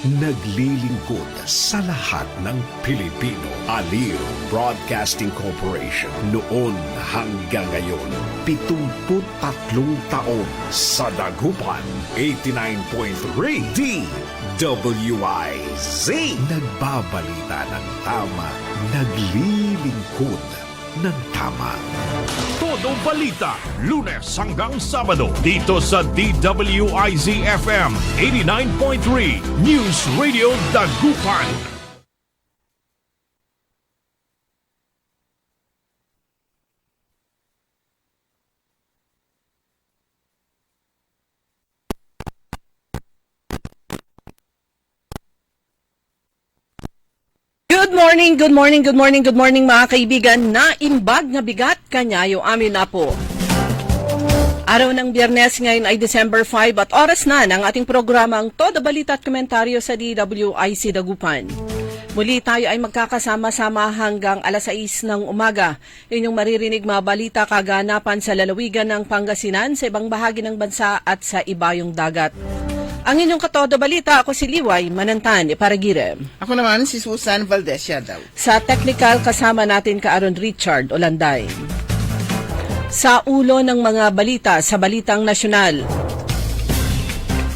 naglilingkod sa lahat ng Pilipino. Aliw Broadcasting Corporation noon hanggang ngayon, 73 taon sa Dagupan, 89.3 DWIZ. Nagbabalita ng tama, naglilingkod ng tama. Todo balita, Lunes hanggang Sabado, dito sa DWIZ-FM 89.3 News Radio Dagupan. Good morning mga kaibigan. Naimbag na bigat kanyayo amin na po. Araw ng Biyernes ngayon ay December 5 at oras na ng ating programang Todo Balita at Komentaryo sa DWIZ Dagupan. Muli tayo ay magkakasama-sama hanggang alas 6 ng umaga. Inyong maririnig mga balita kaganapan sa lalawigan ng Pangasinan, sa ibang bahagi ng bansa at sa ibayong dagat. Ang inyong katodo balita, ako si Liway Manantan, Iparagire. Ako naman si Susan Valdez Yadaw. Sa technical, kasama natin ka Aaron Richard Olanday. Sa ulo ng mga balita sa Balitang Nasyonal.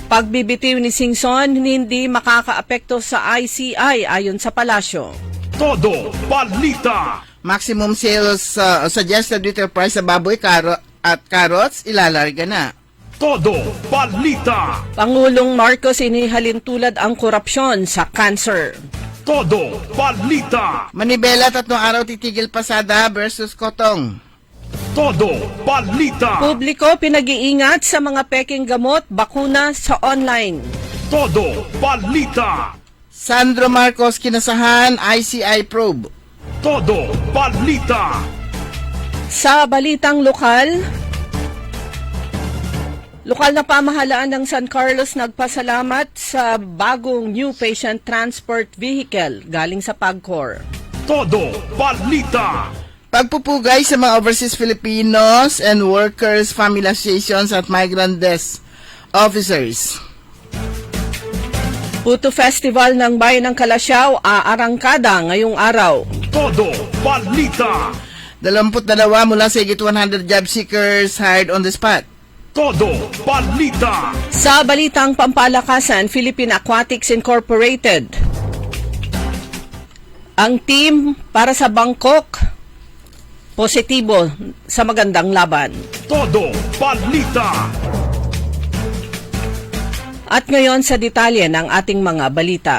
Pagbibitiw ni Singson, hindi makakaapekto sa ICI ayon sa palasyo. Todo balita. Maximum sales suggested retail price sa baboy at carrots ilalarga na. Todo balita. Pangulong Marcos inihalin tulad ang korupsyon sa cancer. Todo balita. Manibela 3 araw titigil pasada versus Kotong. Todo balita. Publiko pinag-iingat sa mga peking gamot, bakuna sa online. Todo balita. Sandro Marcos kinasahan ICI probe. Todo balita. Sa balitang lokal na pamahalaan ng San Carlos nagpasalamat sa bagong new patient transport vehicle galing sa PAGCOR. Todo balita. Pagpupugay sa mga overseas Filipinos and workers family associations at migrant desk officers. Puto Festival ng Bayan ng Kalasyaw aarangkada ngayong araw. Todo balita. 22 mula sa higit 100 job seekers hired on the spot. Todo balita. Sa balitang pampalakasan, Philippine Aquatics Incorporated. Ang team para sa Bangkok, positibo sa magandang laban. Todo balita. At ngayon sa detalye ng ating mga balita.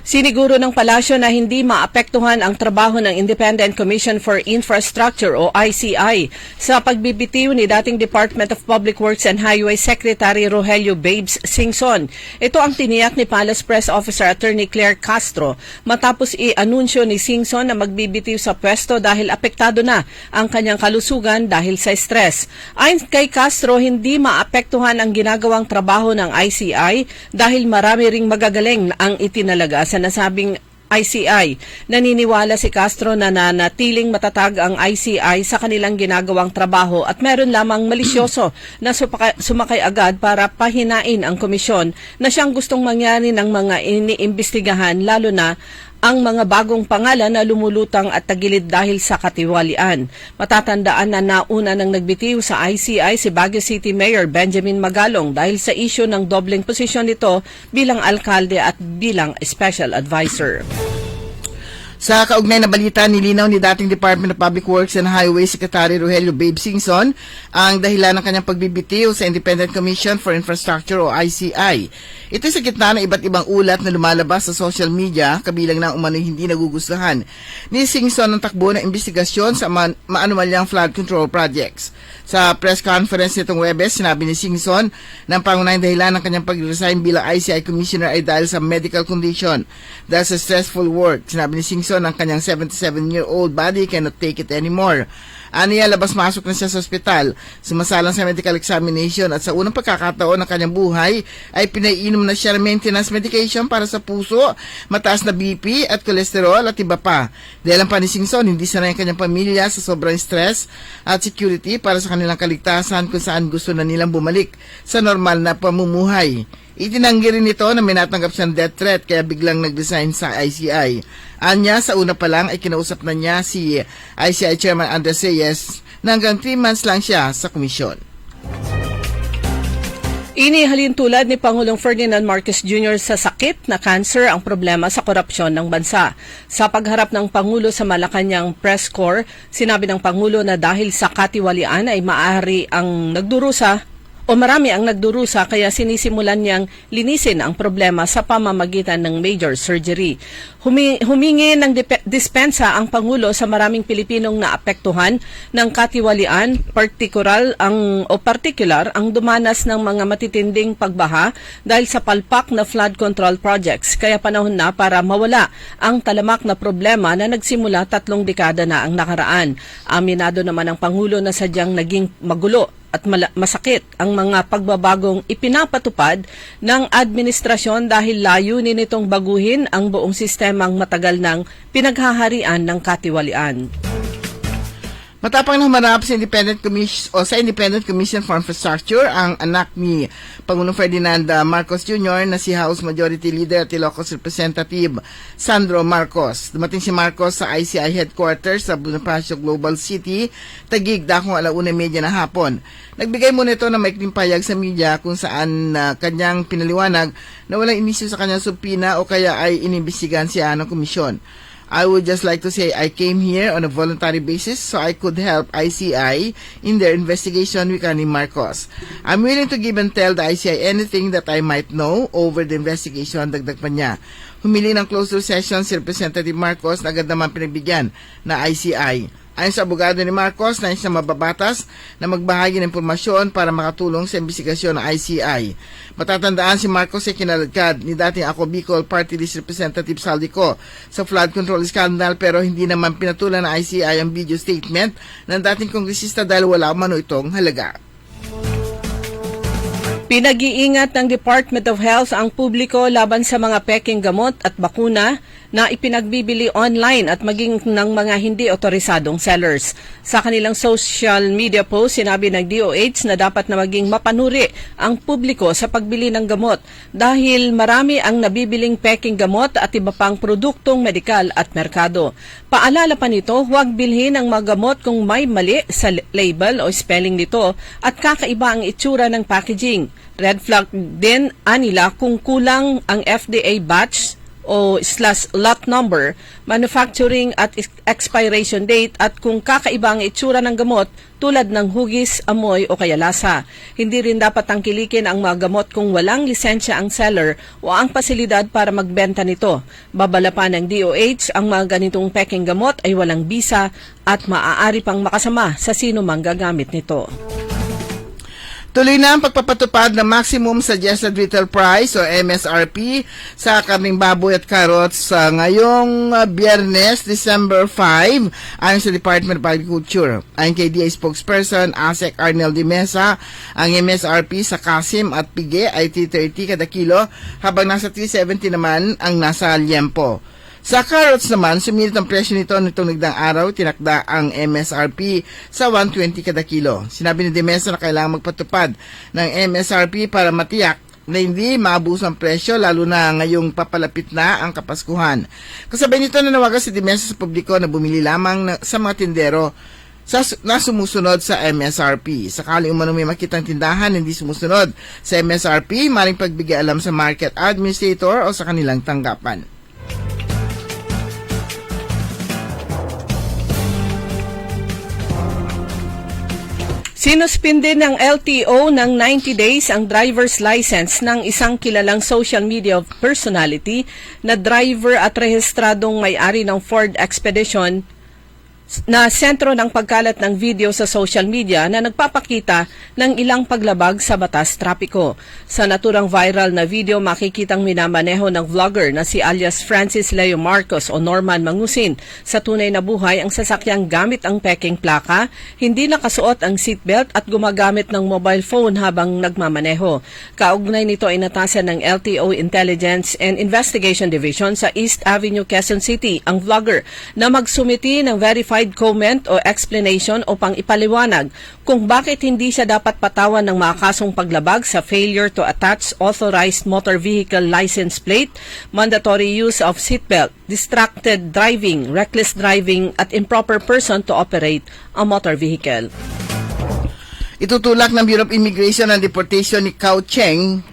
Siniguro ng palasyo na hindi maapektuhan ang trabaho ng Independent Commission for Infrastructure o ICI sa pagbibitiw ni dating Department of Public Works and Highway Secretary Rogelio Babes Singson. Ito ang tiniyak ni Palace Press Officer Attorney Claire Castro matapos i-anunsyo ni Singson na magbibitiw sa pwesto dahil apektado na ang kanyang kalusugan dahil sa stress. Ayon kay Castro, hindi maapektuhan ang ginagawang trabaho ng ICI dahil marami ring magagaling ang itinalaga sa nasabing ICI. Naniniwala si Castro na nanatiling matatag ang ICI sa kanilang ginagawang trabaho at meron lamang malisyoso na sumakay agad para pahinain ang komisyon na siyang gustong mangyari ng mga iniimbestigahan, lalo na ang mga bagong pangalan na lumulutang at tagilid dahil sa katiwalian. Matatandaan na nauna nang nagbitiw sa ICI si Baguio City Mayor Benjamin Magalong dahil sa isyu ng dobleng posisyon nito bilang alkalde at bilang special advisor. Sa kaugnay na balita, nilinaw ni dating Department of Public Works and Highway Secretary Rogelio Babe Singson ang dahilan ng kanyang pagbibitiw sa Independent Commission for Infrastructure o ICI. Ito sa gitna ng iba't ibang ulat na lumalabas sa social media, kabilang ng umano'y hindi nagugustuhan ni Singson ang takbo ng investigasyon sa maanumalyang flood control projects. Sa press conference nitong Webes, sinabi ni Singson na ang pangunahing dahilan ng kanyang pag-resign bilang ICI Commissioner ay dahil sa medical condition. Dahil sa stressful work, sinabi ni Singson ang kanyang 77-year-old body cannot take it anymore. Aniya, labas-masok na siya sa ospital. Sumasalang sa medical examination at sa unang pagkakataon ng kanyang buhay ay pinaiinom na siya ng maintenance medication para sa puso, mataas na BP at kolesterol at iba pa. Dahil ang panisingson, hindi sanay ang kanyang pamilya sa sobrang stress at security para sa kanilang kaligtasan kung saan gusto na nilang bumalik sa normal na pamumuhay. Itinanggi rin ito na may natanggap siyang death threat kaya biglang nag-resign sa ICI. Anya, sa una pa lang ay kinausap na niya si ICI Chairman Andres Reyes na hanggang 3 months lang siya sa komisyon. Inihalin tulad ni Pangulong Ferdinand Marcos Jr. sa sakit na cancer ang problema sa korupsyon ng bansa. Sa pagharap ng Pangulo sa Malacanang Press Corps, sinabi ng Pangulo na dahil sa katiwalian ay maaari ang nagdurusa o marami ang nagdurusa kaya sinisimulan niyang linisin ang problema sa pamamagitan ng major surgery. Humingi ng dispensa ang Pangulo sa maraming Pilipinong naapektuhan ng katiwalian, particular ang dumanas ng mga matitinding pagbaha dahil sa palpak na flood control projects. Kaya panahon na para mawala ang talamak na problema na nagsimula 3 dekada na ang nakaraan. Aminado naman ang Pangulo na sadyang naging magulo at masakit ang mga pagbabagong ipinapatupad ng administrasyon dahil layunin nitong baguhin ang buong sistemang matagal ng pinaghaharian ng katiwalian. Matapang na humarap sa Independent Commission for Infrastructure ang anak ni Pangulong Ferdinand Marcos Jr. na si House Majority Leader at Ilocos Representative Sandro Marcos. Dumating si Marcos sa ICI headquarters sa Bonifacio Global City, Taguig, dakong 1:30 na hapon. Nagbigay muna ito ng maikling payag sa media kung saan kanyang pinaliwanag na walang inisyu sa kanyang subpina o kaya ay inimbestigahan siya ng komisyon. I would just like to say I came here on a voluntary basis so I could help ICI in their investigation with ni Marcos. I'm willing to give and tell the ICI anything that I might know over the investigation, dagdag pa niya. Humili ng closed door session si Representative Marcos na agad naman pinagbigyan na ICI. Ayon sa abogado ni Marcos, nais na mababatas na magbahagi ng impormasyon para makatulong sa investigasyon ng ICI. Matatandaan si Marcos ay kinaladkad ni dating Ako Bicol Party List Representative Saldico sa flood control scandal pero hindi naman pinatulan ng ICI ang video statement ng dating kongresista dahil wala umano itong halaga. Pinag-iingat ng Department of Health ang publiko laban sa mga peking gamot at bakuna na ipinagbibili online at maging ng mga hindi otorisadong sellers. Sa kanilang social media post, sinabi ng DOH na dapat na maging mapanuri ang publiko sa pagbili ng gamot dahil marami ang nabibiling peking gamot at iba pang produktong medikal at merkado. Paalala pa nito, huwag bilhin ang mga gamot kung may mali sa label o spelling nito at kakaiba ang itsura ng packaging. Red flag din anila kung kulang ang FDA batch o /lot number, manufacturing at expiration date at kung kakaiba ang itsura ng gamot tulad ng hugis, amoy o kaya lasa. Hindi rin dapat tangkilikin ang mga gamot kung walang lisensya ang seller o ang pasilidad para magbenta nito. Babala pa ng DOH, ang mga ganitong peking gamot ay walang bisa at maaari pang makasama sa sino mang gagamit nito. Tuloy na ang pagpapatupad ng Maximum Suggested Retail Price o MSRP sa karning baboy at carrots ngayong Biyernes, December 5, ayon sa Department of Agriculture. Ayon kay DA spokesperson Asek Arnel de Mesa, ang MSRP sa kasim at pige ay 330 kada kilo, habang nasa 370 naman ang nasa liempo. Sa carrots naman, sumilit ang presyo nito nitong nagdaang araw, tinakda ang MSRP sa 120 kada kilo. Sinabi ni De Mesa na kailangan magpatupad ng MSRP para matiyak na hindi maabuso ang presyo, lalo na ngayong papalapit na ang Kapaskuhan. Kasabay nito nanawagan si De Mesa sa publiko na bumili lamang sa mga tindero na sumusunod sa MSRP. Sakali umano may makitang tindahan hindi sumusunod sa MSRP, maring pagbigay alam sa market administrator o sa kanilang tanggapan. Sinuspinde ng LTO ng 90 days ang driver's license ng isang kilalang social media personality na driver at rehistradong may-ari ng Ford Expedition na sentro ng pagkalat ng video sa social media na nagpapakita ng ilang paglabag sa batas trapiko. Sa naturang viral na video, makikitang minamaneho ng vlogger na si alias Francis Leo Marcos o Norman Mangusin sa tunay na buhay ang sasakyang gamit ang peking plaka, hindi nakasuot ang seatbelt at gumagamit ng mobile phone habang nagmamaneho. Kaugnay nito ay natasan ng LTO Intelligence and Investigation Division sa East Avenue, Quezon City ang vlogger na magsumiti ng verified comment o explanation upang ipaliwanag kung bakit hindi siya dapat patawan ng mga kasong paglabag sa failure to attach authorized motor vehicle license plate, mandatory use of seatbelt, distracted driving, reckless driving at improper person to operate a motor vehicle. Itutulak ng Bureau of Immigration ang deportation ni Cao Cheng,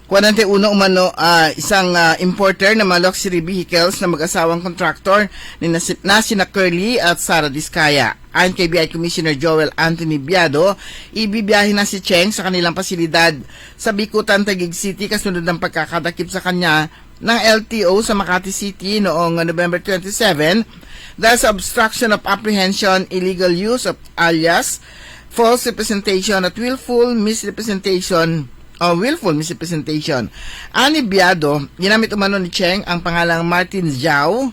41 umano, isang importer ng mga luxury vehicles na mag-asawang contractor na sina Curly at Sara Diskaya. Ayon kay BI Commissioner Joel Anthony Biado, ibibiyahe na si Cheng sa kanilang pasilidad sa Bicutan, Taguig City kasunod ng pagkakadakip sa kanya ng LTO sa Makati City noong November 27 dahil sa obstruction of apprehension, illegal use of alias, false representation at willful misrepresentation. Ani Biado, ginamit umano ni Cheng ang pangalang Martin Xiao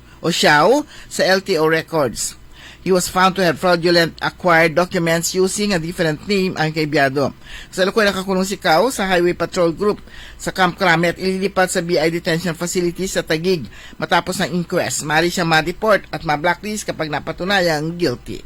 sa LTO records. He was found to have fraudulent acquired documents using a different name ang kay Biado. Sa lukuyan nakakulong si Cao sa Highway Patrol Group sa Camp Crame at ililipat sa BI Detention Facility sa Taguig matapos ng inquest. Maaari siyang ma-deport at ma-blacklist kapag napatunayang guilty.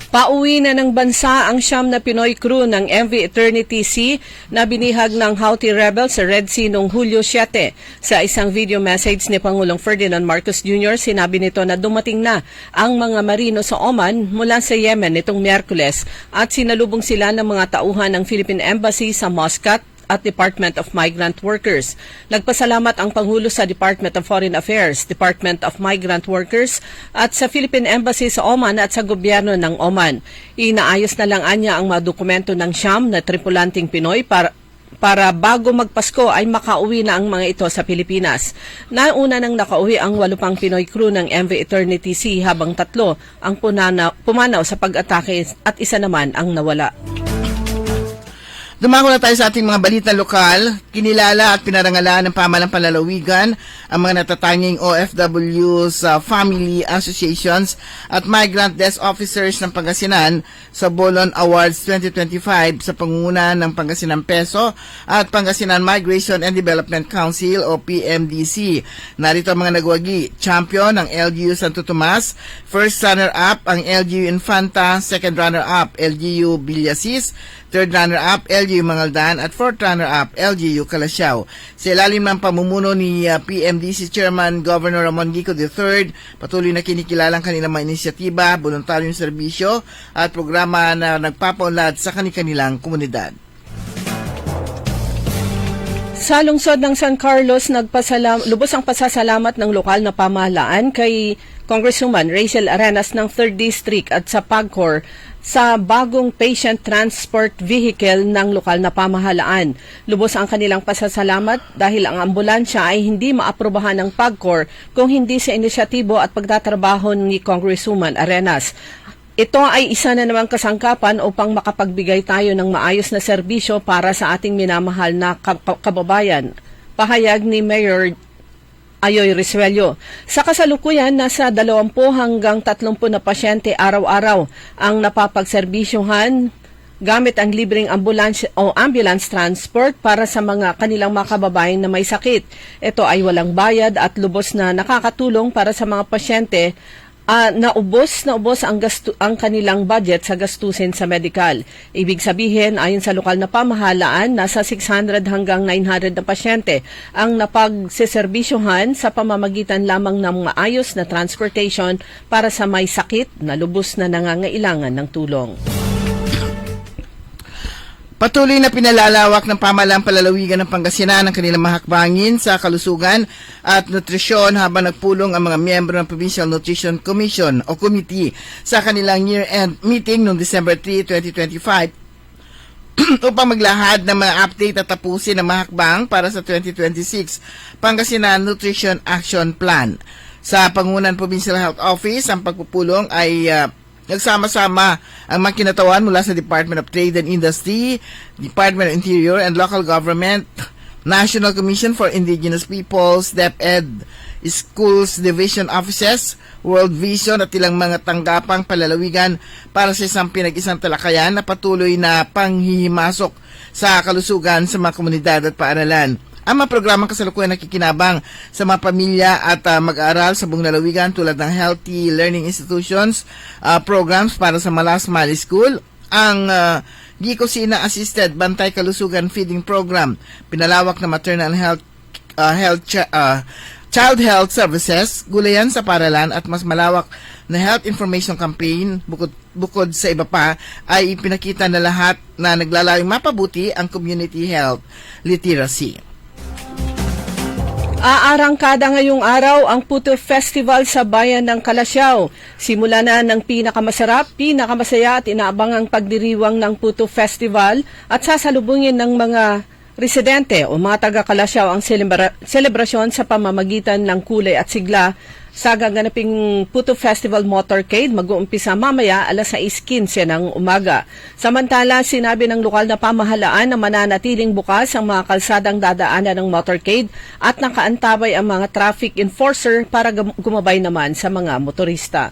Pauwi na ng bansa ang 9 na Pinoy crew ng MV Eternity Sea na binihag ng Houthi rebels sa Red Sea noong Hulyo 7. Sa isang video message ni Pangulong Ferdinand Marcos Jr., sinabi nito na dumating na ang mga marino sa Oman mula sa Yemen nitong Miyerkules at sinalubong sila ng mga tauhan ng Philippine Embassy sa Muscat at Department of Migrant Workers. Nagpasalamat ang Pangulo sa Department of Foreign Affairs, Department of Migrant Workers at sa Philippine Embassy sa Oman at sa gobyerno ng Oman. Inaayos na lang anya ang mga dokumento ng Siyam na tripulanting Pinoy para bago magpasko ay makauwi na ang mga ito sa Pilipinas. Nauna nang nakauwi ang 8 pang Pinoy crew ng MV Eternity Sea habang 3 ang pumanaw sa pag-atake at isa naman ang nawala. Dumako na tayo sa ating mga balita lokal. Kinilala at pinarangalan ng pamahalang panlalawigan ang mga natatanging OFWs, Family Associations at Migrant Desk Officers ng Pangasinan sa Bolon Awards 2025 sa pangunguna ng Pangasinan Peso at Pangasinan Migration and Development Council o PMDC. Narito ang mga nagwagi. Champion ang LGU Santo Tomas, first runner-up ang LGU Infanta, second runner-up LGU Villasis, third runner-up LGU Mangaldan at fourth runner-up LGU Calasiao. Sa ilalim ng pamumuno ni PMDC Chairman Governor Ramon Gico III, patuloy na kinikilalang kanilang mga inisyatiba, voluntaryong serbisyo at programa na nagpapaunlad sa kanilang komunidad. Sa lungsod ng San Carlos, lubos ang pasasalamat ng lokal na pamahalaan kay Congresswoman Rachel Arenas ng 3rd District at sa PAGCOR sa bagong patient transport vehicle ng lokal na pamahalaan. Lubos ang kanilang pasasalamat dahil ang ambulansya ay hindi maaprubahan ng PAGCOR kung hindi sa inisyatibo at pagtatrabaho ni Congresswoman Arenas. Ito ay isa na namang kasangkapan upang makapagbigay tayo ng maayos na serbisyo para sa ating minamahal na kababayan. Pahayag ni Mayor Ayoy Risuello. Sa kasalukuyan, nasa 20 hanggang 30 na pasyente araw-araw ang napapagserbisyuhan gamit ang libreng ambulance transport para sa mga kanilang mga kababayan na may sakit. Ito ay walang bayad at lubos na nakakatulong para sa mga pasyente naubos ang kanilang budget sa gastusin sa medical. Ibig sabihin, ayon sa lokal na pamahalaan, nasa 600 hanggang 900 na pasyente ang napagseserbisyuhan sa pamamagitan lamang ng maayos na transportation para sa may sakit na lubos na nangangailangan ng tulong. Patuloy na pinalalawak ng pamahalang palalawigan ng Pangasinan ang kanilang mahakbangin sa kalusugan at nutrisyon habang nagpulong ang mga miyembro ng Provincial Nutrition Commission o Committee sa kanilang year-end meeting noong December 3, 2025 upang maglahad ng mga update at tapusin ang mahakbang para sa 2026 Pangasinan Nutrition Action Plan. Sa Pangunan Provincial Health Office, ang pagpupulong ay nagsama-sama ang mga kinatawan mula sa Department of Trade and Industry, Department of Interior and Local Government, National Commission for Indigenous Peoples, DepEd, Schools Division Offices, World Vision at ilang mga tanggapang palalawigan para sa isang pinag-isang talakayan na patuloy na panghihimasok sa kalusugan sa mga komunidad at paaralan. Ang mga programang kasalukuyan nakikinabang sa mga pamilya at mag-aaral sa buong lalawigan tulad ng Healthy Learning Institutions, programs para sa Malas Mali School, ang Gicosina Assisted Bantay Kalusugan Feeding Program, pinalawak na maternal child health services, gulayan sa paralan at mas malawak na health information campaign bukod sa iba pa ay ipinakita na lahat na naglalayong mapabuti ang community health literacy. Aarangkada ngayong araw ang Puto Festival sa bayan ng Calasiao. Simula na ng pinakamasarap, pinakamasaya at inaabangang pagdiriwang ng Puto Festival at sasalubungin ng mga residente o mga taga-Calasiao ang selebrasyon sa pamamagitan ng kulay at sigla sa gaganaping Puto Festival Motorcade. Mag-uumpisa mamaya alas 6:15 ng umaga. Samantala, sinabi ng lokal na pamahalaan na mananatiling bukas ang mga kalsadang dadaanan ng motorcade at nakaantabay ang mga traffic enforcer para gumabay naman sa mga motorista.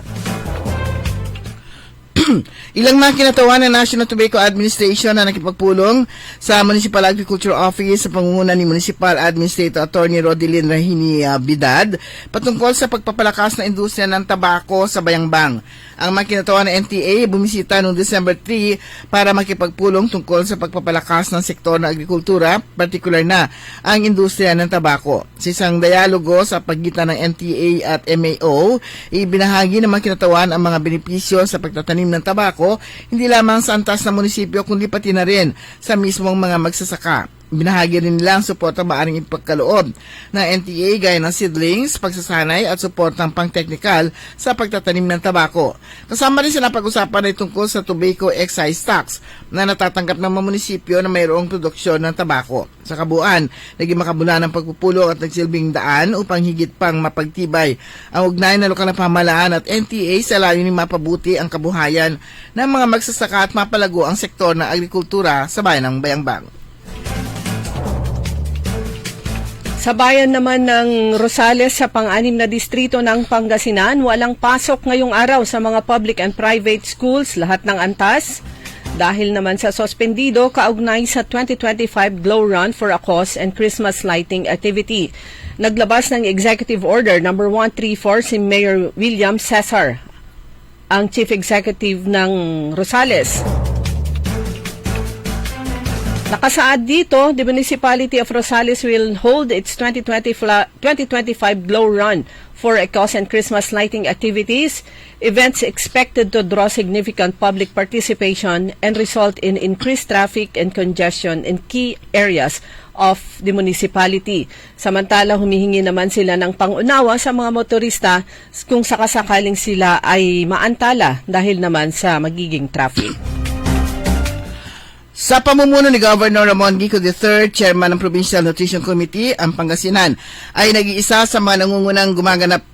Ilang mga kinatawan ng National Tobacco Administration na nakipagpulong sa Municipal Agriculture Office sa pangunguna ni Municipal Administrator Attorney Rodelyn Rahini Bidad patungkol sa pagpapalakas ng industriya ng tabako sa Bayambang. Ang mga kinatawan ng NTA bumisita noong December 3 para makipagpulong tungkol sa pagpapalakas ng sektor ng agrikultura, partikular na ang industriya ng tabako. Sa isang dialogo sa pagitan ng NTA at MAO, ibinahagi ng mga kinatawan ang mga benepisyo sa pagtatanim ng tabako, hindi lamang sa antas na munisipyo kundi pati na rin sa mismong mga magsasaka. Binahagi rin nila ang suporta maaring ipagkaloob ng NTA gaya ng seedlings, pagsasanay at suportang pang-technical sa pagtatanim ng tabako. Kasama rin sila pag-usapan ay tungkol sa tobacco excise tax na natatanggap ng mga munisipyo na mayroong produksyon ng tabako. Sa kabuuan, naging makabuluhan ang pagpupulong at nagsilbing daan upang higit pang mapagtibay ang ugnayan ng lokal na pamahalaan at NTA sa layuning mapabuti ang kabuhayan ng mga magsasaka at mapalago ang sektor ng agrikultura sa bayan ng Bayambang. Sa bayan naman ng Rosales sa pang-anim na distrito ng Pangasinan, walang pasok ngayong araw sa mga public and private schools, lahat ng antas. Dahil naman sa suspendido kaugnay sa 2025 Glow Run for a Cause and Christmas Lighting Activity. Naglabas ng Executive Order No. 134 si Mayor William Cesar, ang Chief Executive ng Rosales. Nakasaad dito, the Municipality of Rosales will hold its 2025 Glow Run for a Cause and Christmas Lighting Activities, events expected to draw significant public participation and result in increased traffic and congestion in key areas of the municipality. Samantala, humihingi naman sila ng pangunawa sa mga motorista kung sakasakaling sila ay maantala dahil naman sa magiging traffic. Sa pamumuno ni Governor Ramon Gico III, Chairman ng Provincial Nutrition Committee, ang Pangasinan ay nag-iisa sa mga nangungunang gumaganap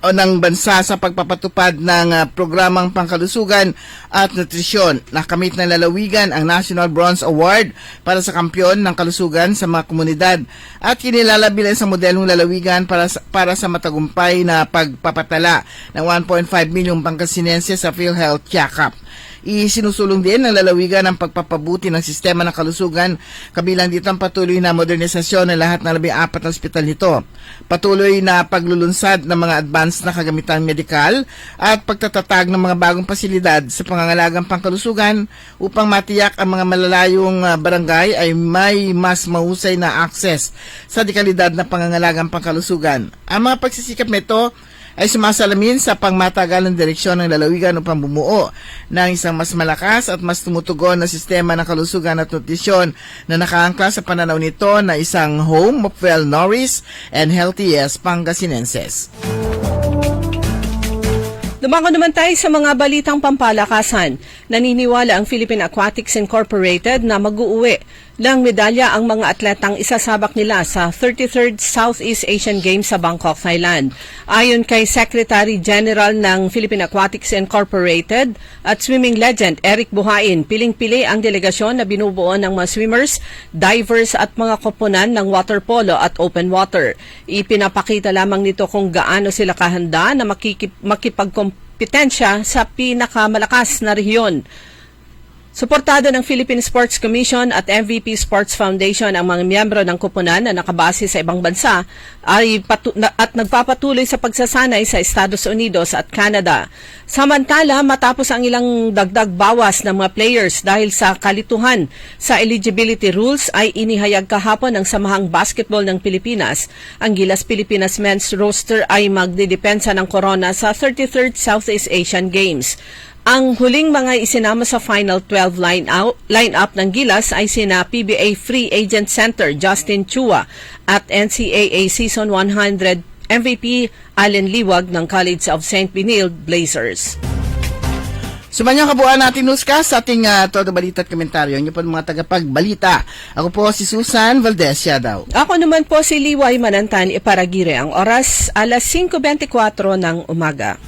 ng bansa sa pagpapatupad ng programang pangkalusugan at nutrisyon. Nakamit ng lalawigan ang National Bronze Award para sa kampyon ng kalusugan sa mga komunidad at kinilala bilang sa modelong lalawigan para sa matagumpay na pagpapatala ng 1.5 milyong Pangasinense sa PhilHealth Check-up. Isinusulong din ng lalawigan ang pagpapabuti ng sistema ng kalusugan, kabilang dito ang patuloy na modernisasyon ng lahat ng 14 na ospital nito, patuloy na paglulunsad ng mga advanced na kagamitang medikal at pagtatatag ng mga bagong pasilidad sa pangangalagang pangkalusugan upang matiyak ang mga malalayong barangay ay may mas mahusay na akses sa dekalidad na pangangalagang pangkalusugan. Ang mga pagsisikap nito ay sumasalamin sa pangmatagalang direksyon ng lalawigan upang bumuo ng isang mas malakas at mas tumutugon na sistema ng kalusugan at nutrisyon na nakaangkla sa pananaw nito na isang home of well-nourished and healthiest Pangasinenses. Dumako naman tayo sa mga balitang pampalakasan. Naniniwala ang Philippine Aquatics Incorporated na mag-uuwi ng medalya ang mga atletang isasabak nila sa 33rd Southeast Asian Games sa Bangkok, Thailand. Ayon kay Secretary General ng Philippine Aquatics Incorporated at swimming legend Eric Buhain, piling-pili ang delegasyon na binubuo ng mga swimmers, divers at mga koponan ng water polo at open water. Ipinapakita lamang nito kung gaano sila kahanda na makipagkompetensya sa pinakamalakas na rehiyon. Suportado ng Philippine Sports Commission at MVP Sports Foundation ang mga miyembro ng koponan na nakabase sa ibang bansa at nagpapatuloy sa pagsasanay sa Estados Unidos at Canada. Samantala, matapos ang ilang dagdag bawas ng mga players dahil sa kalituhan sa eligibility rules ay inihayag kahapon ng Samahang Basketball ng Pilipinas. Ang Gilas Pilipinas men's roster ay magdidepensa ng corona sa 33rd Southeast Asian Games. Ang huling mga isinama sa Final 12 line-up ng Gilas ay sina PBA Free Agent Center Justin Chua at NCAA Season 100 MVP Allen Liwag ng College of St. Benilde Blazers. Sumanyang kabuuan natin, newscast, sa ating todo balita at komentaryo. Inyo po mga tagapagbalita. Ako po si Susan Valdez Yadaw. Ako naman po si Liway Manantan Iparagire. Ang oras, alas 5:24 ng umaga.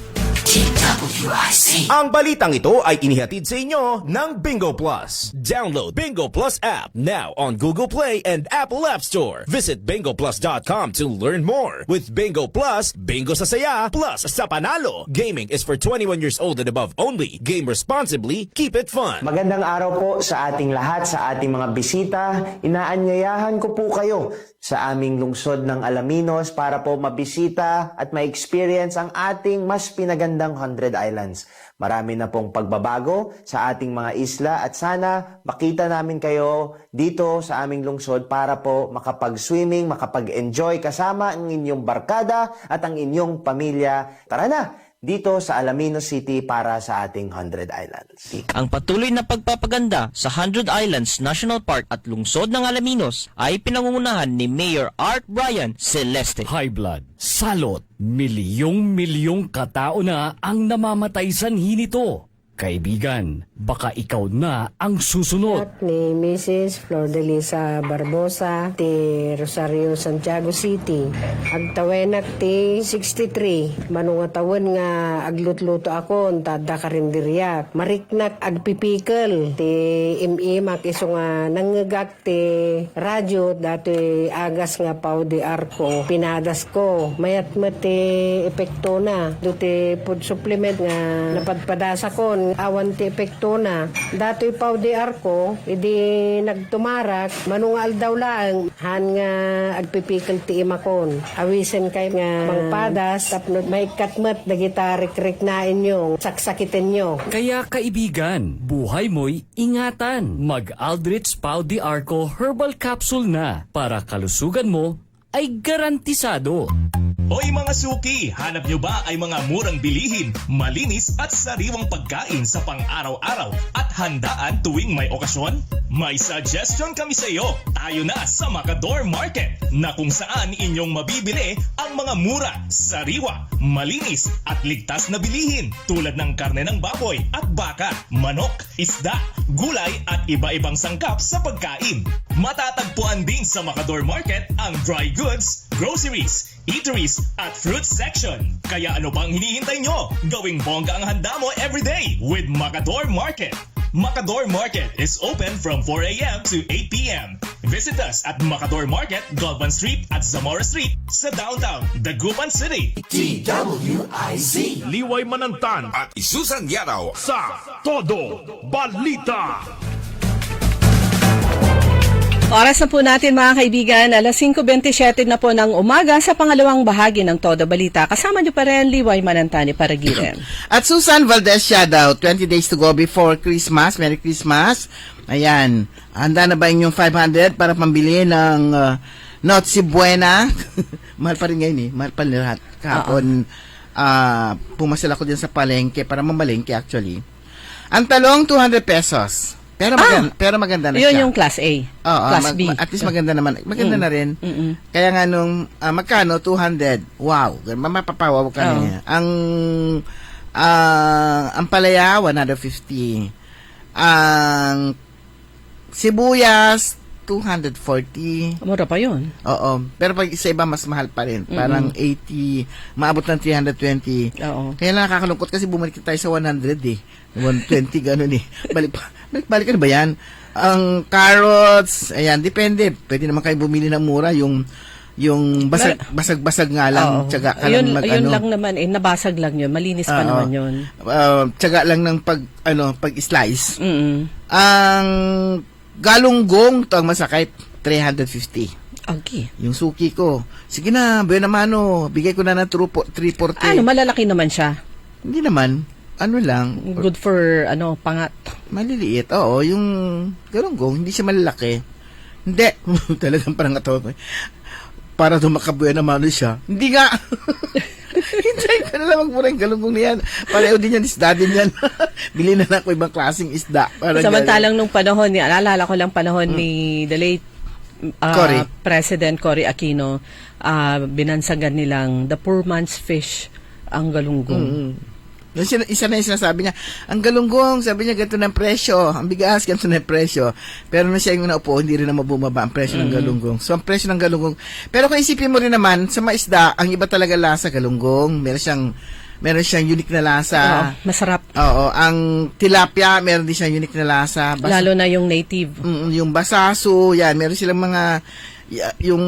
Ang balitang ito ay inihatid sa inyo ng Bingo Plus. Download Bingo Plus app now on Google Play and Apple App Store. Visit bingoplus.com to learn more. With Bingo Plus, bingo sa saya, plus sa panalo. Gaming is for 21 years old and above only. Game responsibly, keep it fun. Magandang araw po sa ating lahat, sa ating mga bisita. Inaanyayahan ko po kayo sa aming lungsod ng Alaminos para po mabisita at ma-experience ang ating mas pinagandang 100 Islands. Marami na pong pagbabago sa ating mga isla at sana makita namin kayo dito sa aming lungsod para po makapag-swimming, makapag-enjoy kasama ang inyong barkada at ang inyong pamilya. Tara na! Dito sa Alaminos City para sa ating 100 Islands. Ang patuloy na pagpapaganda sa 100 Islands National Park at lungsod ng Alaminos ay pinangungunahan ni Mayor Art Brian Celeste. High blood, salot, milyong-milyong katao na ang namamatay sanhi nito. Kaibigan, baka ikaw na ang susunod. At ni Mrs. Flor de Lisa Barbosa, ti Rosario, Santiago City. Agtawenak ti 63. Manungatawin nga aglutluto ako, tada karindiriyak. Mariknak agpipikal. Ti imimak iso nga nangagak ti radyo, dati agas nga pao di arko. Pinadas ko. Mayat mati epekto na. Duti food supplement nga napadpadasa ko. Awan ti epekto na. Dato'y pao di arko, idi nagtumarak, manungal daw lang, han nga agpipikal ti imakon. Awisen kay nga mangpadas, tapno may katmat, dagita rik-rik na inyo, saksakitin nyo. Kaya kaibigan, buhay mo'y ingatan. Mag-Aldrich Pau de Arco Herbal Capsule na para kalusugan mo ay garantisado. Hoy mga suki, hanap nyo ba ay mga murang bilihin, malinis at sariwang pagkain sa pang-araw-araw at handaan tuwing may okasyon? May suggestion kami sa iyo. Tayo na sa Macador Market na kung saan inyong mabibili ang mga mura, sariwa, malinis at ligtas na bilihin tulad ng karne ng baboy at baka, manok, isda, gulay at iba-ibang sangkap sa pagkain. Matatagpuan din sa Macador Market ang dry goods, groceries, eateries at fruit section. Kaya ano bang hinihintay nyo? Gawing bongga ang handa mo everyday with Macador Market. Macador Market is open from 4 a.m. to 8 p.m. Visit us at Macador Market, Galvan Street at Zamora Street sa downtown Dagupan City. DWIZ Liway Manantan at Susan Yadaw sa Todo Balita. Oras na po natin mga kaibigan, alas 5:27 na po ng umaga sa pangalawang bahagi ng Todo Balita. Kasama niyo pa rin, Liway Manantani Paragiren. At Susan Valdez Yadaw, 20 days to go before Christmas. Merry Christmas. Ayan, handa na ba inyong 500 para pambili ng Noche Buena? Mahal pa rin ngayon mahal pa rin lahat. Kahapon, pumasal ako din sa palengke para mamalengke actually. Ang talong, 200 pesos. Pero maganda na siya. Yun yung class A. Oo, class B. At least maganda naman. Maganda na rin. Kaya nga nung magkano 200. Wow, mapapawaw ka niya. Ang Ang palaya, 150. Ang sibuyas, 240. Mura pa yun. Oo. Pero pag sa iba, mas mahal pa rin. Parang 80, maabot ng 320. Oo. Kaya lang nakakalungkot kasi bumalik tayo sa 100 eh. 120, ganun eh. Balik na ba yan? Ang carrots, ayan, depende. Pwede naman kayo bumili ng mura. Yung basag-basag nga lang. Oo. Tsaga ka Ayun, lang ayun lang naman, nabasag lang yun. Malinis pa naman yun. Tsaga lang ng pag-slice. Ang galunggong, ito ang masakit, 350. Okay. Yung suki ko, sige na, buwan naman, bigay ko na ng 340. Malalaki naman siya. Hindi naman, lang. Good for, pangat. Maliliit, oo, yung galunggong, hindi siya malalaki. Hindi, talagang parang atawa ko. Para dumakabuyan naman siya. Hindi nga. Hintayin ko na lang magmura yung galunggong na yan. Pareho din yan, isda din yan. Bili na ako ibang klaseng isda. Samantalang nung panahon, alala ko lang panahon ni the late President Cory Aquino, binansagan nilang the poor man's fish, ang galunggong. Isa na yung sinasabi niya, ang galunggong, sabi niya, ganito ng presyo. Ang bigas, ganito ng presyo. Pero na siya yung naupo, hindi rin naman bumaba ang presyo ng galunggong. So, ang presyo ng galunggong. Pero kung isipin mo rin naman, sa maisda, ang iba talaga lasa galunggong. Meron siyang unique na lasa. Oo, masarap. Oo, ang tilapia, meron din siyang unique na lasa. Lalo na yung native. Yung basaso, yan, meron silang mga yung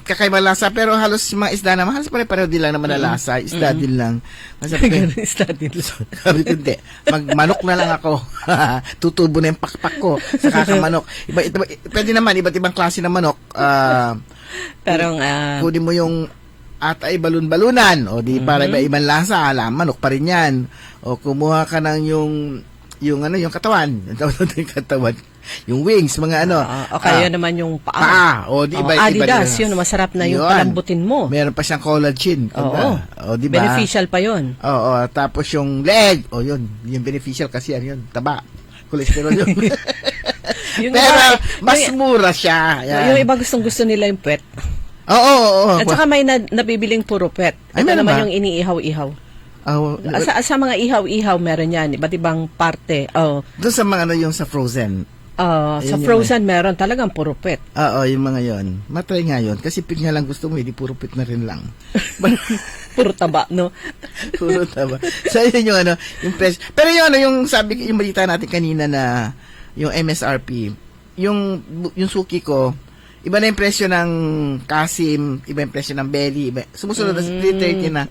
kakaiba lasa, pero halos mga isda naman, halos pare-pareho din lang naman na lasa, isda din lang. Isda din lang. Sabi ko, hindi, magmanok na lang ako. Tutubo na yung pakpak ko sa kakamanok. Pwede naman, iba't ibang klase ng manok. Pero, kunin mo yung atay balon-balunan, o di para iba-ibang lasa, manok pa rin yan. O kumuha ka ng yung katawan, yung wings, mga o kaya naman yung paa. O di ba? Adidas, yun, masarap na yung palambutin mo. Meron pa siyang collagen. O di ba? Beneficial pa yun. Oo, tapos yung leg, yun, yung beneficial kasi yun, taba. Cholesterol yun. Pero mas mura siya. Yan. Yung iba gustong-gusto nila yung pet. Oo. At saka may nabibiling puro pet. Ito naman yung iniihaw-ihaw. Sa mga ihaw-ihaw meron yan, iba't ibang parte. Doon sa mga yung sa frozen. Sa frozen meron talagang puro pet. Oo, yung mga yon. Matry nga yun. Kasi pit nga lang gusto mo, hindi puro pit na rin lang. Puro taba, no? Puro taba. So, yun yung yung presyo. Pero yung sabi, yung balita natin kanina na yung MSRP, yung suki ko, iba na yung presyo ng kasim, iba yung presyo ng belly, sumusunod na 330 na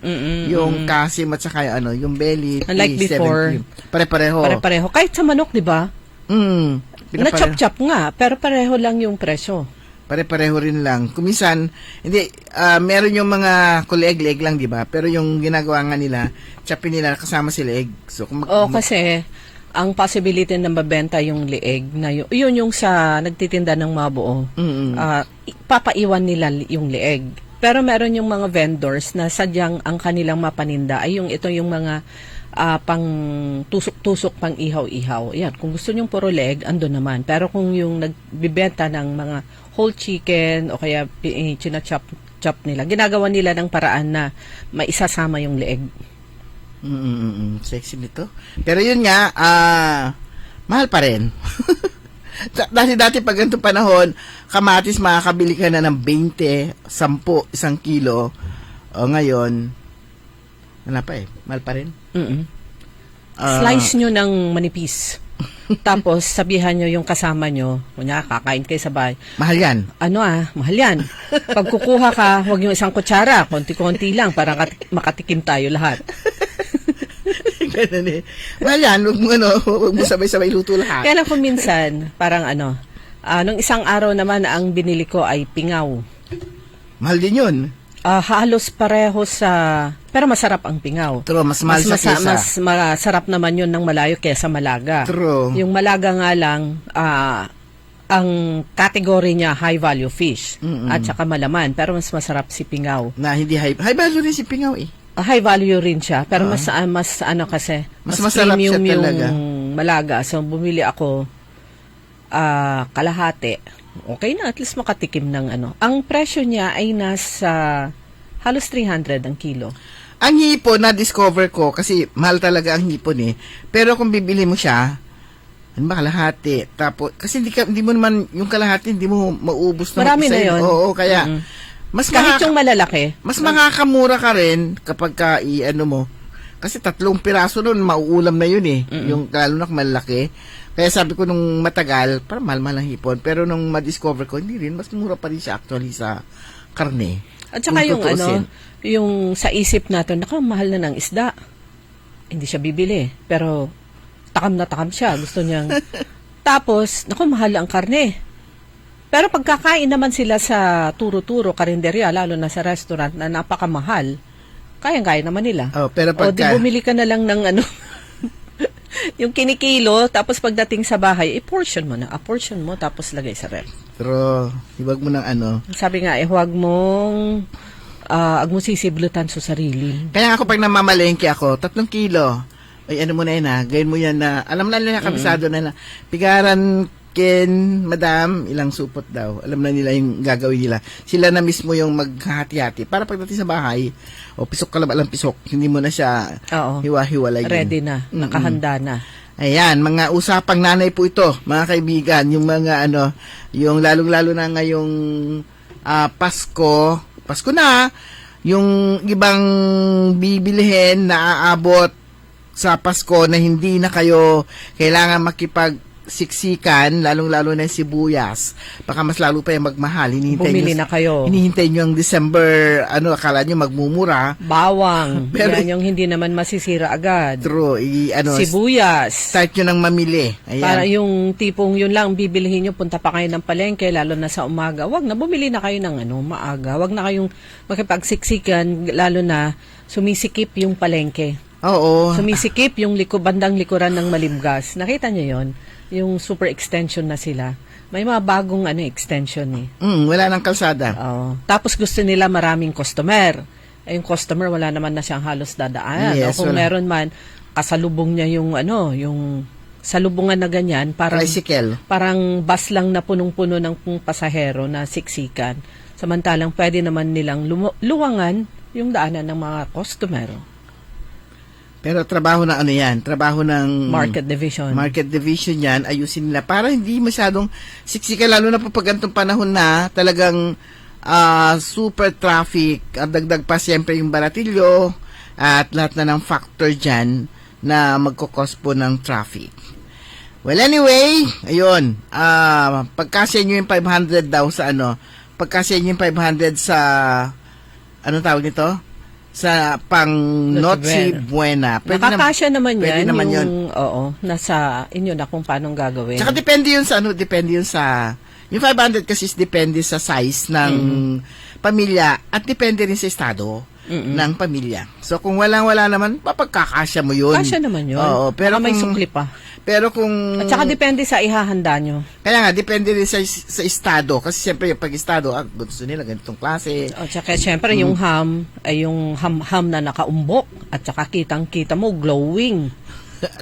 yung kasim at saka yung belly, like before. Pare-pareho. Kahit sa manok, di ba? Na-chop-chop nga, pero pareho lang yung presyo. Pare-pareho rin lang. Kumisan, hindi, meron yung mga kuleg-leg lang, di ba? Pero yung ginagawa nga nila, chopin nila kasama si leg. So, kasi ang possibility na mabenta yung leeg na yun yung sa nagtitinda ng mabuo. Papaiwan nila yung leeg. Pero meron yung mga vendors na sadyang ang kanilang mapaninda ay yung mga pang tusok-tusok, pang ihaw-ihaw. Yan, kung gusto nyong puro leg, ando naman. Pero kung yung nagbibenta ng mga whole chicken o kaya china-chop nila, ginagawa nila ng paraan na maisasama yung leeg. Sexy nito. Pero yun nga, mahal pa rin. Dati pag ganito panahon, kamatis makakabili ka na ng 20, 10, 1 kilo. O ngayon, wala pa mahal pa rin. Slice nyo ng manipis. Tapos sabihan nyo yung kasama nyo, kunya kakain kayo sa bahay. Mahal yan. Mahal yan. Pag kukuha ka, huwag yung isang kutsara, konti-konti lang para makatikim tayo lahat. Ganun Mahal yan, huwag mo sabay-sabay luto lahat. Kaya lang kung minsan, parang nung isang araw naman ang binili ko ay pingaw. Mahal din yun. Halos pareho pero masarap ang pingaw. True, mas mahal sa kesa. Mas masarap naman yun ng malayo kesa malaga. True. Yung malaga nga lang, ang category niya high value fish at saka malaman, pero mas masarap si pingaw. Na hindi high value rin si pingaw High value rin siya, pero mas kasi mas premium siya talaga. Yung malaga. So bumili ako kalahati. Okay na, at least makatikim ng Ang presyo niya ay nasa halos 300 ang kilo. Ang hipon, na-discover ko, kasi mahal talaga ang hipon eh. Pero kung bibili mo siya, ano ba, kalahati. Tapos, kasi hindi mo naman, yung kalahati, hindi mo maubos na Marami na yun. Oo, kaya, mas Kahit yung malalaki. mas makakamura ka rin kapag ano mo. Kasi 3 piraso nun, mauulam na yun eh. Yung lalo na malaki. Kaya sabi ko nung matagal, parang mahal-mahal ang hipon. Pero nung ma-discover ko, hindi rin. Mas mura pa rin siya actually sa karne. At saka Kung yung tutuusin. yung sa isip natin, mahal na ng isda. Hindi siya bibili. Pero takam na takam siya. Gusto niyang... Tapos, mahal ang karne. Pero pagkakain naman sila sa turo-turo, karinderya, lalo na sa restaurant na napakamahal, kayang-kaya naman nila. Oh, pero O di bumili ka na lang ng yung kinikilo, tapos pagdating sa bahay, portion mo na. Portion mo, tapos lagay sa ref. Pero, iwag mo ng Sabi nga, huwag mong sisiblutan sa sarili. Kaya ako pag namamalengke ako, 3 kilo. Ay, mo na yun gawin mo yan na, alam na nila kabisado na pigaran, Ken, madam, ilang supot daw. Alam na nila yung gagawin nila. Sila na mismo yung maghati-hati. Para pagdating sa bahay, pisok ka lang pisok. Hindi mo na siya hiwa-hiwalay. Ready na, nakahanda na. Ayan, mga usapang nanay po ito, mga kaibigan. Yung mga yung lalong-lalo na ngayong Pasko na, yung ibang bibilihin na aabot sa Pasko na hindi na kayo kailangan makipagsiksikan, lalong-lalo na yung sibuyas. Baka mas lalo pa yung magmahal. Bumili na kayo. Hinihintay nyo ang December, akala nyo magmumura. Bawang. Pero, yan yung hindi naman masisira agad. True. Sibuyas. Start nyo nang mamili. Ayan. Para yung tipong yun lang, bibilihin nyo, punta pa kayo ng palengke, lalo na sa umaga. Wag na, bumili na kayo ng maaga. Wag na kayong makipagsiksikan, lalo na sumisikip yung palengke. Oo. Sumisikip yung bandang likuran ng Malimgas. Nakita nyo yon? Yung super extension na sila. May mga bagong extension eh. Wala nang kalsada. Oo. Tapos gusto nila maraming customer. Yung customer wala naman na siyang halos dadaan. Yes, o kung wala. meron man, kasalubong niya yung yung salubungan na ganyan, parang tricycle. Parang bus lang na punong-puno ng pasahero na siksikan. Samantalang pwede naman nilang luwangan yung daanan ng mga customer. Pero trabaho na yan, trabaho ng Market division. Market division yan, ayusin nila para hindi masyadong siksika, lalo na po pag ganitong panahon na talagang super traffic, at dagdag pa siyempre yung baratilyo at lahat na ng factor dyan na magkukos po ng traffic. Well, anyway, ayun, pagkasya nyo yung 500 daw sa pagkasya nyo yung 500 sa anong tawag nito? Sa pang Noche Buena. Nakakasya naman pwede yan. Naman yung, oo, nasa inyo na kung paano gagawin. Tsaka depende yun sa yung 500 kasi depende sa size ng pamilya at depende rin sa estado ng pamilya. So kung wala naman, papagkakasya mo yun. Kasya naman yun. Oo, pero may sukli pa. Pero kung... At saka depende sa ihahanda nyo. Kaya nga, depende rin sa estado. Kasi siyempre, pag estado, gusto nila ganitong klase. At saka siyempre, yung ham, ay yung ham na nakaumbok. At saka kitang-kita mo, glowing.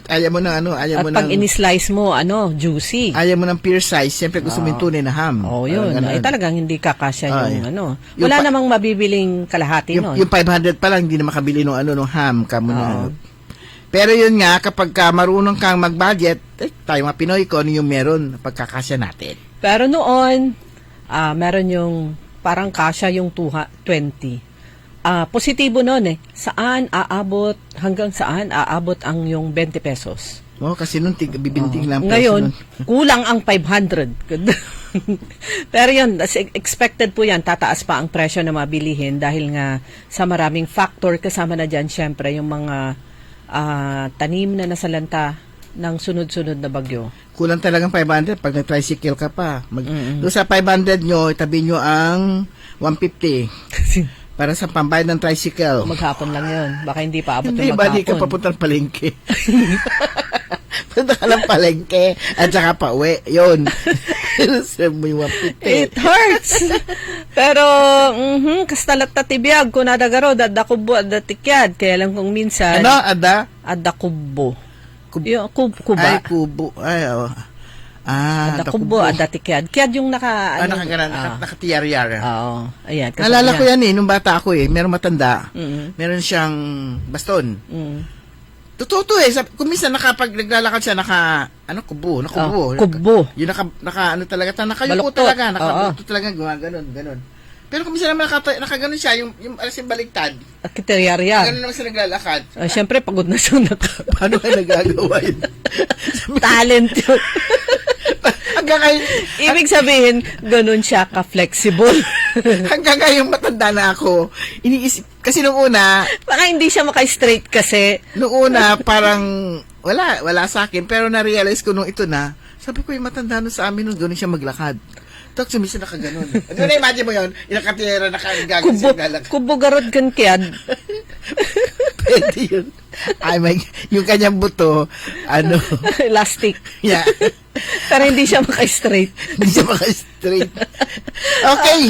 Ayaw mo ng At pag in-slice mo, juicy. Ayaw mo ng pear size, siyempre gusto mo yung tunay na ham. Yun. Ay talagang hindi kakasya yung Wala namang mabibiling kalahati nun. Yung 500 pa lang, hindi na makabili ng ham. Pero yun nga, kapag marunong kang mag-budget, tayo mga Pinoy ko, yung meron, pagkakasya natin. Pero noon, meron yung parang kasya yung 20. Positibo noon hanggang saan aabot ang yung 20 pesos. Kasi noon, bibinting lang. Ngayon, kulang ang 500. Pero yun, expected po yan, tataas pa ang presyo na mabilihin dahil nga sa maraming factor, kasama na dyan, syempre, yung mga tanim na nasalanta ng sunod-sunod na bagyo. Kulang talagang 500 pag nag-tricycle ka pa. Doon sa 500 nyo, itabi nyo ang 150 para sa pambayad ng tricycle. Maghapon lang yun. Baka hindi pa abot yung maghapon. Hindi ka papunta ng palengke. Punta ka ng palengke at saka pa uwi. Yun. It hurts. Pero, kastalat na tibiyag, kung nadagaro, dadakubo at datikyad. Kaya lang kung minsan... Ada? Adakubo. Kuba. Ay, kubo. Ay, Ah, Ada kubo, ada tikyad. Kyad yung nakatiyar-yar. Oo. Ayan. Nalala ko yan nung bata ako Meron matanda. Mm-hmm. Meron siyang baston. Mm. Totoo to kung minsan nakapag naglalakad siya, kubo. Kubo. Yung talaga, nakayuko Baluktot. talaga, nakabaluktot talaga, ganon. Pero kung minsan naman nakaganon siya, yung baligtad, Akitiyar-yar. ganon naman siya naglalakad. Siyempre, pagod na siya. Paano kayo nagagawa yun? Talent yun. Hanggang ngayon, Ibig sabihin, ganun siya ka-flexible. hanggang ngayon matanda na ako, iniisip, kasi nung una, Baka hindi siya maka-straight kasi. parang wala sa akin, pero na-realize ko nung ito na, sabi ko yung matanda nun sa amin nung ganun siya maglakad. Tapos sumisa nakaganon. Ano na imagine mo yun? Inakatira nakaganon siya naglalakad. Kubo garot kan kyad. Pwede yun. Yung kanyang buto, Elastic. yeah. Pero hindi siya maka-straight. Hindi siya maka-straight. Okay.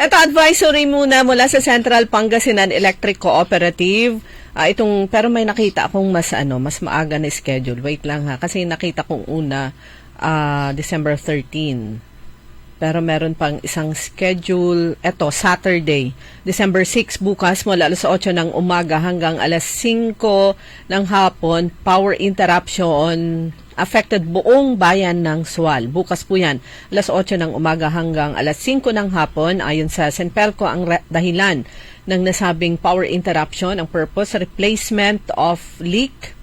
Ito, advisory muna mula sa Central Pangasinan Electric Cooperative. Pero may nakita akong mas maaga na schedule. Wait lang ha, kasi nakita kong una December 13. Pero meron pang isang schedule, Saturday, December 6, bukas mula alas 8 ng umaga hanggang alas 5 ng hapon, power interruption affected buong bayan ng Sual. Bukas po yan, alas 8 ng umaga hanggang alas 5 ng hapon. Ayon sa Senpelco, ang dahilan ng nasabing power interruption, ang purpose, replacement of leak,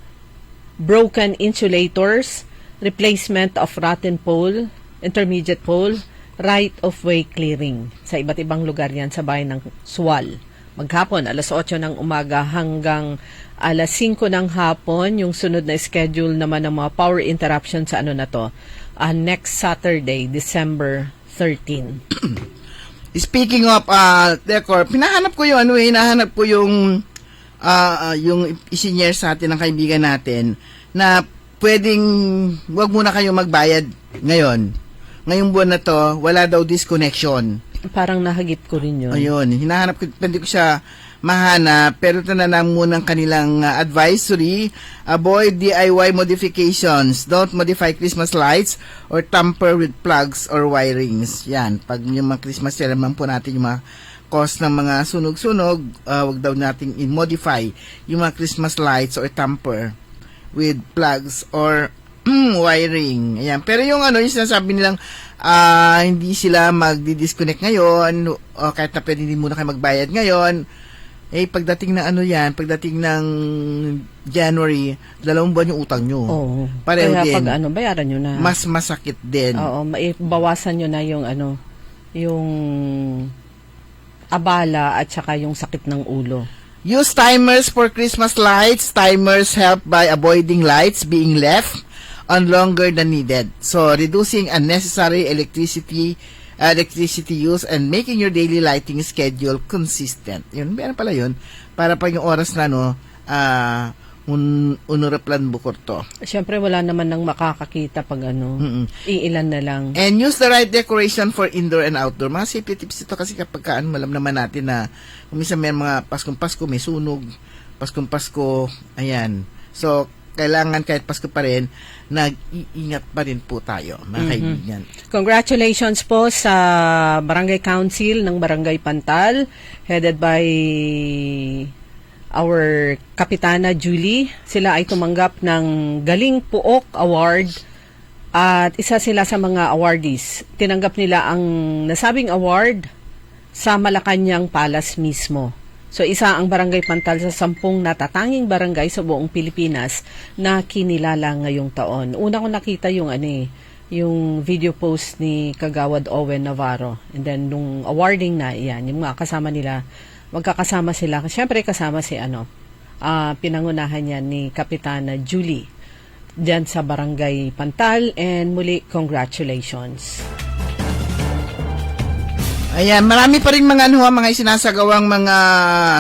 broken insulators, replacement of rotten pole, intermediate pole, right-of-way clearing sa iba't ibang lugar yan sa bayan ng Sual. Maghapon, alas 8 ng umaga hanggang alas 5 ng hapon. Yung sunod na schedule naman ng mga power interruption sa next Saturday, December 13. Speaking of decor, hinahanap ko yung isinyer sa atin ng kaibigan natin na pwedeng wag muna kayo magbayad ngayon. Ngayong buwan na to, wala daw disconnection. Parang nahagip ko rin yun. Ayun, hinahanap ko, pwede ko siya mahanap, pero ito na lang muna ang kanilang advisory. Avoid DIY modifications. Don't modify Christmas lights or tamper with plugs or wirings. Yan, pag yung mga Christmas tree, naman po natin yung mga cause ng mga sunog-sunog, wag daw nating i-modify yung mga Christmas lights or tamper with plugs or wiring. Ayan. Pero yung yung sinasabi nilang hindi sila magdi-disconnect ngayon o kahit na pwede hindi muna kayo magbayad ngayon, pagdating ng pagdating ng January, 2 buwan yung utang nyo. Oo. Pareho Kaya din. pag bayaran nyo na. Mas masakit din. Oo, maibawasan nyo na yung abala at saka yung sakit ng ulo. Use timers for Christmas lights. Timers help by avoiding lights being left on longer than needed. So, reducing unnecessary electricity use and making your daily lighting schedule consistent. Yun, meron pala yun. Para pag yung oras na, unuraplan bukor to. Siyempre, wala naman nang makakakita pag iilan na lang. And use the right decoration for indoor and outdoor. Mga safety tips ito kasi kapag malam naman natin na minsan may mga Paskong-Pasko, may sunog, Paskong-Pasko, ayan. So, kailangan kahit Pasko pa rin, nag-iingat pa rin po tayo, mga kaibigan. Congratulations po sa Barangay Council ng Barangay Pantal, headed by our Kapitana Julie. Sila ay tumanggap ng Galing Puok Award at isa sila sa mga awardees. Tinanggap nila ang nasabing award sa Malacanang Palace mismo. So, isa ang Barangay Pantal sa 10 natatanging barangay sa buong Pilipinas na kinilala ngayong taon. Una ko nakita yung video post ni Kagawad Owen Navarro. And then, nung awarding na, yan, yung mga kasama nila, magkakasama sila. Siyempre, kasama si pinangunahan niya ni Kapitana Julie dyan sa Barangay Pantal. And muli, congratulations. Ayan, marami pa rin mga mga isinasagawang mga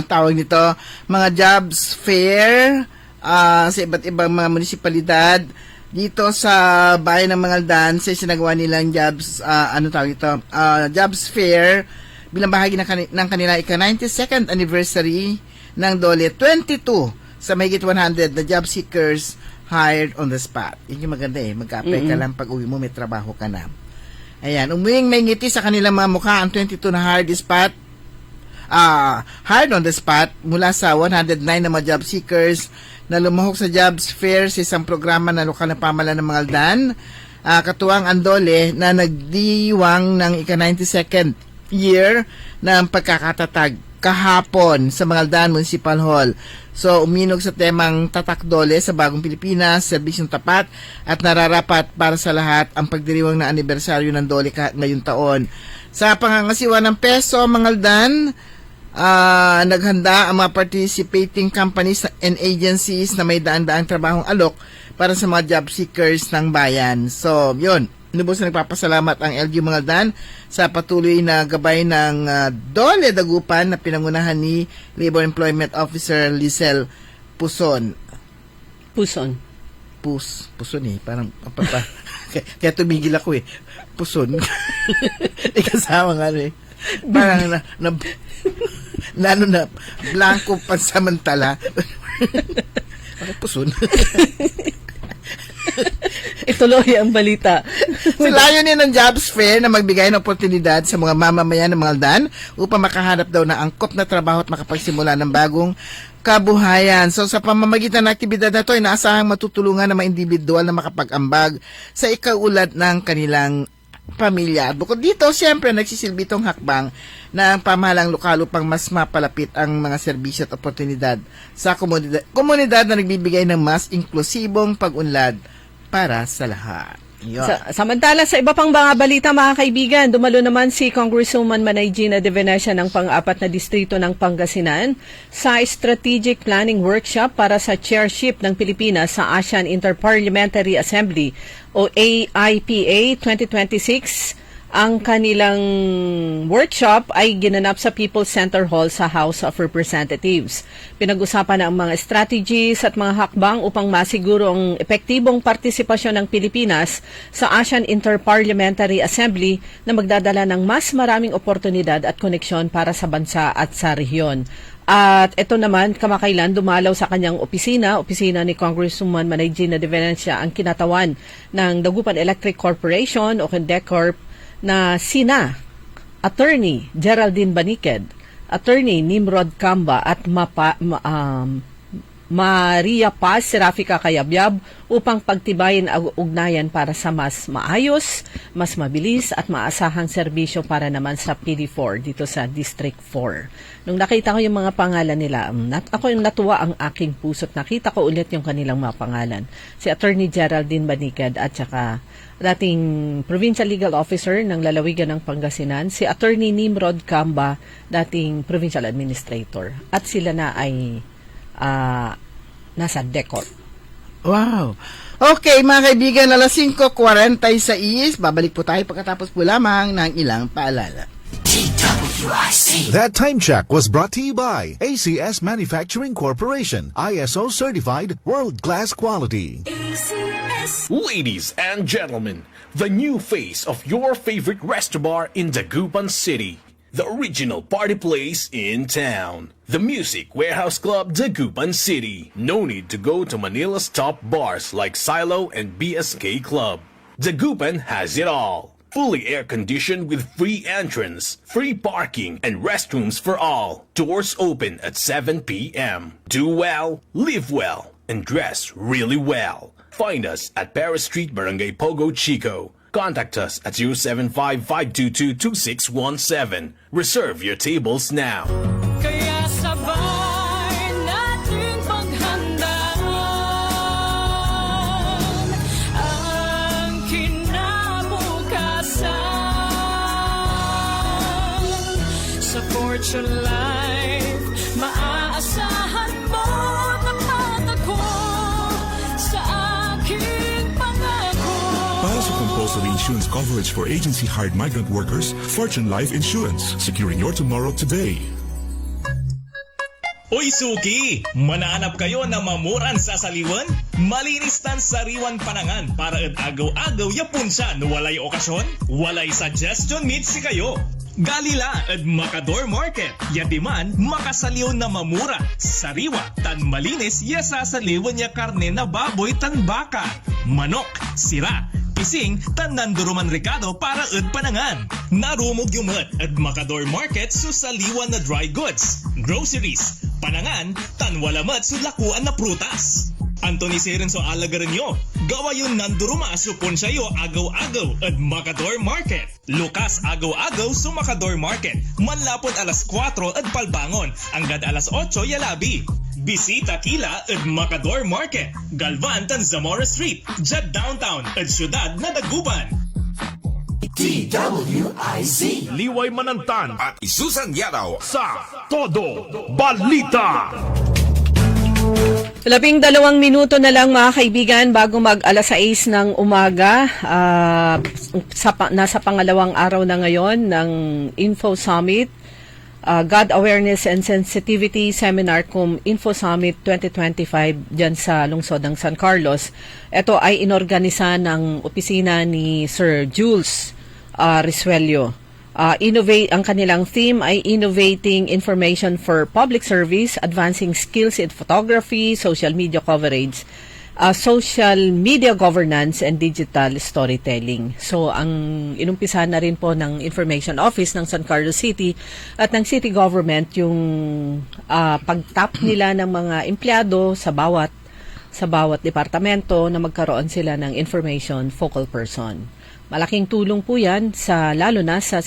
tawag nito, mga jobs fair sa iba't ibang mga munisipalidad. Dito sa bayan ng Mangaldan, sa sinagawa nilang jobs, jobs fair bilang bahagi ng kanila ika-92nd anniversary ng DOLE 22 sa mahigit 100 na job seekers hired on the spot. Yun yung maganda mag-apply ka lang pag uwi mo, may trabaho ka na. Ayan, umuwing may ngiti sa kanilang mga mukha ang 22 na hired on the spot mula sa 109 na mga job seekers na lumahok sa jobs fair sa isang programa na lokal na pamahalaan ng mga Aldan. Katuwang Andole na nagdiwang ng ika-92nd year ng pagkakatatag kahapon sa Mangaldan Municipal Hall. So, uminog sa temang Tatak Dole sa Bagong Pilipinas, serbisyong tapat at nararapat para sa lahat ang pagdiriwang na anibersaryo ng Dole ngayong taon. Sa pangangasiwa ng peso, Mangaldan, naghanda ang mga participating companies and agencies na may daan-daang trabahong alok para sa mga job seekers ng bayan. So, yun. Lubos na nagpapasalamat ang LGU Mangaldan sa patuloy na gabay ng Dole Dagupan na pinangunahan ni Labor Employment Officer Lizelle Puson. Puson. Puson parang kaya tumigil ako Puson. Ikasama nga parang na blanco pansamantala. Bakit Puson? Ituloy ang balita. Layunin ng jobs fair na magbigay ng oportunidad sa mga mamamayan ng Mangaldan upang makahanap daw ng angkop na trabaho at makapagsimula ng bagong kabuhayan. So sa pamamagitan ng aktibidad na ito, inaasahang matutulungan ng mga individual na makapag-ambag sa ikaulad ng kanilang pamilya. Bukod dito, siyempre nagsisilbi itong hakbang ng pamahalang lokal upang mas mapalapit ang mga serbisyo at oportunidad sa komunidad na nagbibigay ng mas inklusibong pag-unlad para sa lahat. Samantala sa iba pang mga balita mga kaibigan, dumalo naman si Congresswoman Manay Gina De Venecia ng pang-apat na distrito ng Pangasinan sa Strategic Planning Workshop para sa chairship ng Pilipinas sa ASEAN Interparliamentary Assembly o AIPA 2026. Ang kanilang workshop ay ginanap sa People's Center Hall sa House of Representatives. Pinag-usapan na ang mga strategies at mga hakbang upang masiguro ang epektibong partisipasyon ng Pilipinas sa ASEAN Interparliamentary Assembly na magdadala ng mas maraming oportunidad at koneksyon para sa bansa at sa rehiyon. At ito naman, kamakailan dumalaw sa kanyang opisina ni Congresswoman Manay Gina De Venecia ang kinatawan ng Dagupan Electric Corporation o DECORP na sina Attorney Geraldine Baniked, Attorney Nimrod Camba at Maria Paz Serafika Kayabyab upang pagtibayin ang ugnayan para sa mas maayos, mas mabilis at maasahang serbisyo para naman sa PD4 dito sa District 4. Nung nakita ko yung mga pangalan nila, ako yung natuwa ang aking puso't nakita ko ulit yung kanilang mga pangalan. Si Attorney Geraldine Baniked at saka dating Provincial Legal Officer ng Lalawigan ng Pangasinan, si Attorney Nimrod Camba, dating Provincial Administrator. At sila na ay nasa DECORP. Wow! Okay, mga kaibigan, alas 5:46, babalik po tayo pagkatapos po lamang ng ilang paalala. That time check was brought to you by ACS Manufacturing Corporation, ISO certified world-class quality. Ladies and gentlemen, the new face of your favorite restaurant in Dagupan City. The original party place in town. The Music Warehouse Club Dagupan City. No need to go to Manila's top bars like Silo and BSK Club. Dagupan has it all. Fully air-conditioned with free entrance, free parking, and restrooms for all. Doors open at 7 p.m. Do well, live well, and dress really well. Find us at Paris Street, Barangay Pogo, Chico. Contact us at 075-522-2617. Reserve your tables now. Kaya sabay natin paghandaan ang kinabukasan. Sa Fortune Life, maaasahan mo tapat ako sa aking pangako. Para sa compulsory insurance coverage for agency-hired migrant workers, Fortune Life Insurance. Securing your tomorrow today. Uy suki! Manaanap kayo na mamuran sa saliwan? Malinis tan sariwan panangan para at agaw-agaw yapon siya no walay okasyon? Walay suggestion meet si kayo. Galila at Macador Market. Yatiman, makasaliw na mamura. Sariwa, tan malinis, yasa saliwan niya karne na baboy tan baka. Manok, sira. Pising, tan nanduruman Ricardo para at panangan. Narumog yumat at Macador Market so saliwan na dry goods. Groceries, panangan, tan walamat so lakuan na prutas. Anthony Seren so alagaran nyo. Gawa yun nanduruma so konsayo agaw-agaw at Macador Market. Lukas agaw-agaw so Macador Market. Manlapon alas 4 at palbangon. Hanggang alas 8 yalabi. Bisita kila at Macador Market. Galvan tan Zamora Street. Jad Downtown at Syudad na Daguban. DWIZ Liway Manantan at Isusan Yadaw sa Todo Balita. 12 minuto na lang mga kaibigan bago mag alas 6 ng umaga. Nasa pangalawang araw na ngayon ng Info Summit, God Awareness and Sensitivity Seminar cum Info Summit 2025 dyan sa lungsod ng San Carlos. Ito ay inorganisa ng opisina ni Sir Jules Risuelio. Ang kanilang theme ay Innovating Information for Public Service, Advancing Skills in Photography, Social Media Coverage, Social Media Governance, and Digital Storytelling. So, ang inumpisa na rin po ng Information Office ng San Carlos City at ng City Government yung pag-tap nila ng mga empleyado sa bawat departamento na magkaroon sila ng Information Focal Person. Malaking tulong po yan lalo na sa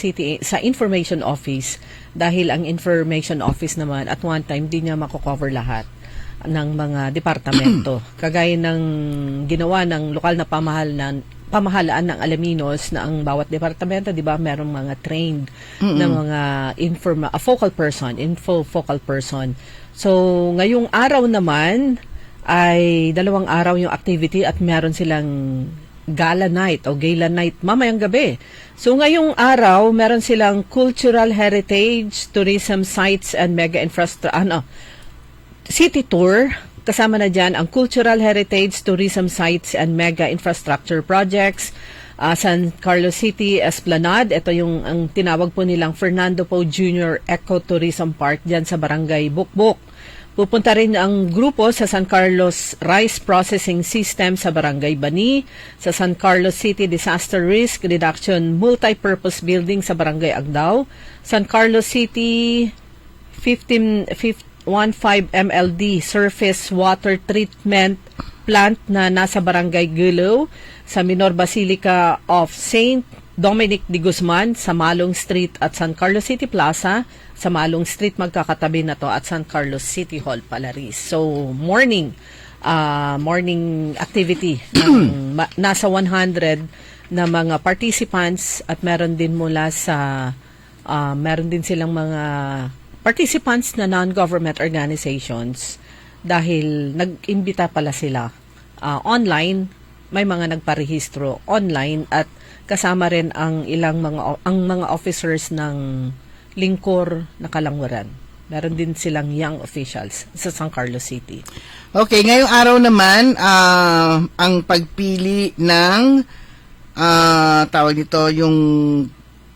Information Office dahil ang Information Office naman at one time di niya mako-cover lahat ng mga departamento. Kagaya ng ginawa ng lokal na pamahalaan ng Alaminos na ang bawat departamento, di ba, merong mga trained na mga focal person. So, ngayong araw naman ay 2 araw yung activity at meron silang gala night mamayang gabi. So ngayong araw, meron silang cultural heritage, tourism sites and mega infrastructure, city tour. Kasama na dyan ang cultural heritage, tourism sites and mega infrastructure projects. San Carlos City Esplanade, ito yung ang tinawag po nilang Fernando Poe Jr. Ecotourism Park dyan sa Barangay Bukbuk. Pupunta rin ang grupo sa San Carlos Rice Processing System sa Barangay Bani, sa San Carlos City Disaster Risk Reduction Multipurpose Building sa Barangay Agdao, San Carlos City 15 MLD Surface Water Treatment Plant na nasa Barangay Gulo, sa Minor Basilica of Saint Dominic de Guzman sa Malong Street at San Carlos City Plaza. Sa Malong Street magkakatabi na to at San Carlos City Hall, Palaris. So, morning activity ng nasa 100 na mga participants at meron din silang mga participants na non-government organizations dahil nag-imbita pala sila online. May mga nagparehistro online at kasama rin ang mga officers ng lingkor na Kalangwaran. Meron din silang young officials sa San Carlos City. Okay, ngayong araw naman, ang pagpili ng yung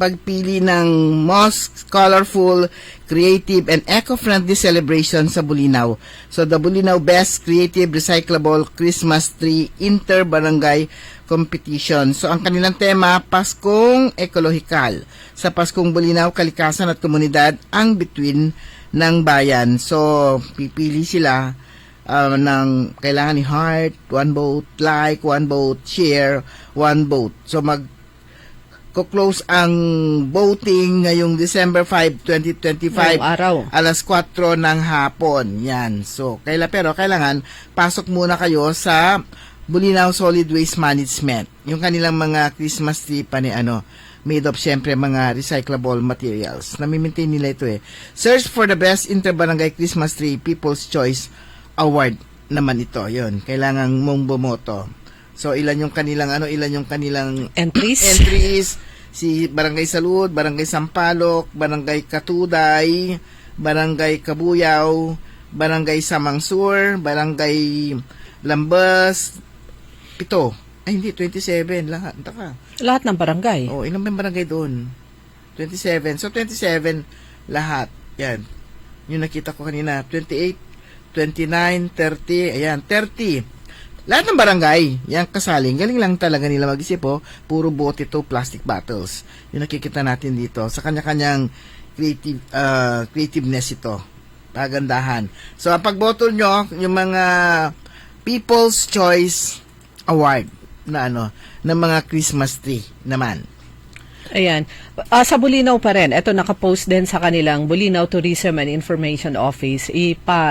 pagpili ng most colorful, creative, and eco-friendly celebration sa Bulinaw. So, the Bulinaw Best Creative Recyclable Christmas Tree Inter-Barangay Competition. So, ang kanilang tema, Paskong Ekologikal. Sa Paskong Bulinaw, kalikasan at komunidad ang bituin ng bayan. So, pipili sila ng kailangan ni heart, 1 vote, like, 1 vote, share, 1 vote. So, close ang voting ngayong December 5, 2025. Araw. Alas 4 ng hapon. Yan. So, pero kailangan pasok muna kayo sa Bulinaw Solid Waste Management. Yung kanilang mga Christmas tree pa made of syempre mga recyclable materials. Nami-maintain nila ito Search for the best inter-barangay Christmas tree People's Choice Award naman ito. Yun. Kailangan mong bumoto. So, ilan yung kanilang entries. Si Barangay Salud, Barangay Sampaloc, Barangay Katuday, Barangay Kabuyaw, Barangay Samangsur, Barangay Lambas, 7. Ay, hindi, 27. Lahat ng barangay. Oh, ilang may barangay doon? 27. So, 27 lahat. Yan. Yung nakita ko kanina. 28, 29, 30. Ayan, 30. Lahat ng barangay, yan kasaling. Galing lang talaga nila mag-isip, oh. Puro bote to, plastic bottles. Yung nakikita natin dito. Sa kanya-kanyang creativeness ito. Pagandahan. So, ang pagbotol nyo, yung mga People's Choice Award na ng mga Christmas tree naman. Ayan. Sa Bulinaw pa rin, ito nakapost din sa kanilang Bulinaw Tourism and Information Office.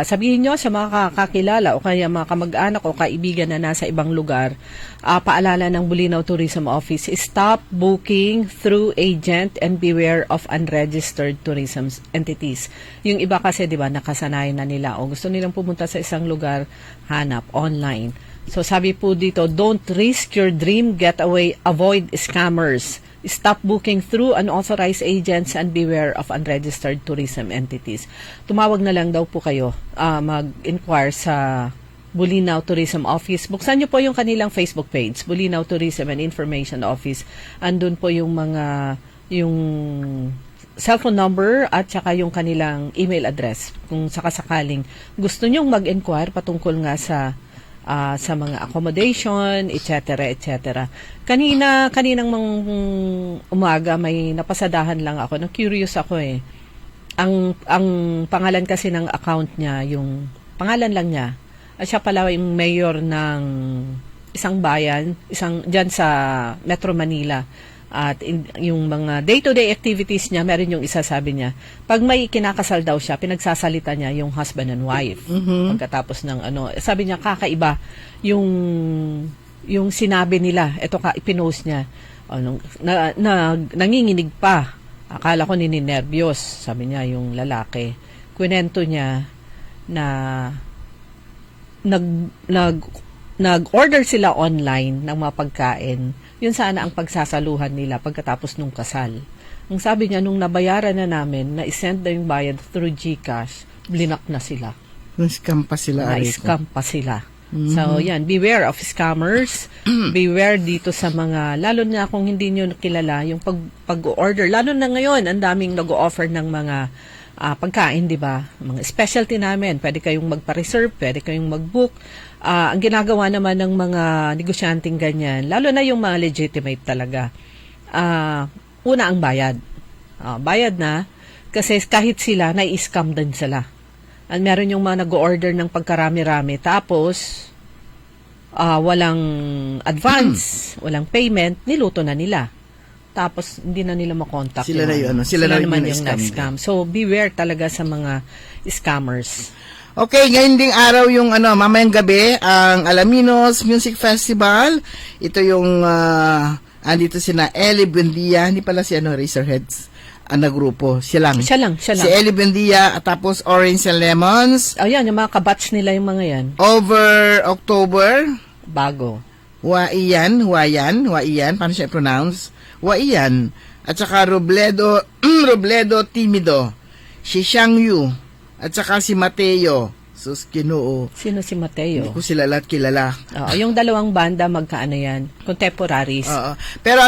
Sabihin nyo sa mga kakilala o kaya mga kamag-anak o kaibigan na nasa ibang lugar, paalala ng Bulinaw Tourism Office, stop booking through agent and beware of unregistered tourism entities. Yung iba kasi, di ba, nakasanayan na nila o gusto nilang pumunta sa isang lugar, hanap online. So sabi po dito, don't risk your dream getaway, avoid scammers. Stop booking through unauthorized agents and beware of unregistered tourism entities. Tumawag na lang daw po kayo, mag-inquire sa Bulinaw Tourism Office. Buksan nyo po yung kanilang Facebook page, Bulinaw Tourism and Information Office. Andun po yung yung cellphone number at saka yung kanilang email address. Kung sakasakaling gusto nyong mag-inquire patungkol nga sa mga accommodation, etc., etc. Kaninang umaga may napasadahan lang ako. Na-curious ako eh. Ang pangalan kasi ng account niya, yung pangalan lang niya. At siya pala yung mayor ng isang bayan, dyan sa Metro Manila. At yung mga day-to-day activities niya, meron yung isa sabi niya, pag may kinakasal daw siya, pinagsasalita niya yung husband and wife. Pagkatapos ng sabi niya kakaiba yung sinabi nila, ito ipinost niya, nanginginig pa. Akala ko nininervyos, sabi niya yung lalaki. Kwento niya na nag-order sila online ng mga pagkain. Yun sana ang pagsasaluhan nila pagkatapos nung kasal. Ang sabi niya, nung nabayaran na namin, na-send na yung bayad through GCash, blinak na sila. Na-scam pa sila. Na-scam pa sila. So, yan, beware of scammers. Beware dito sa mga, lalo na kung hindi nyo kilala, yung pag-order. Lalo na ngayon, ang daming nag-o-offer ng mga pagkain, di ba? Mga specialty namin. Pwede kayong magpa-reserve, pwede kayong mag-book. Ang ginagawa naman ng mga negosyanteng ganyan, lalo na yung mga legitimate talaga, una ang bayad. Bayad na, kasi kahit sila, nai-scam din sila. At meron yung mga nag-order ng pagkarami-rami, tapos walang advance, walang payment, niluto na nila. Tapos hindi na nila makontak. Sila na yun. Sila naman yung na-scam. So beware talaga sa mga scammers. Okay, ngayon ding araw yung mamayang gabi, ang Alaminos Music Festival. Ito yung andito sina Ellie Buendia, hindi pala si Razorheads na grupo. Siya lang. Si Ellie Buendia at tapos Orange and Lemons. Ayan, yung mga kabatch nila yung mga yan. Over October. Bago. Huayan, paano siya pronounce? Huayan. At saka Robledo Timido. Si Xiang Yu. At saka si Mateo. Sus, Kinoo. Sino si Mateo? Hindi ko sila lahat kilala. Yung dalawang banda, magkaano yan? Contemporaries. Pero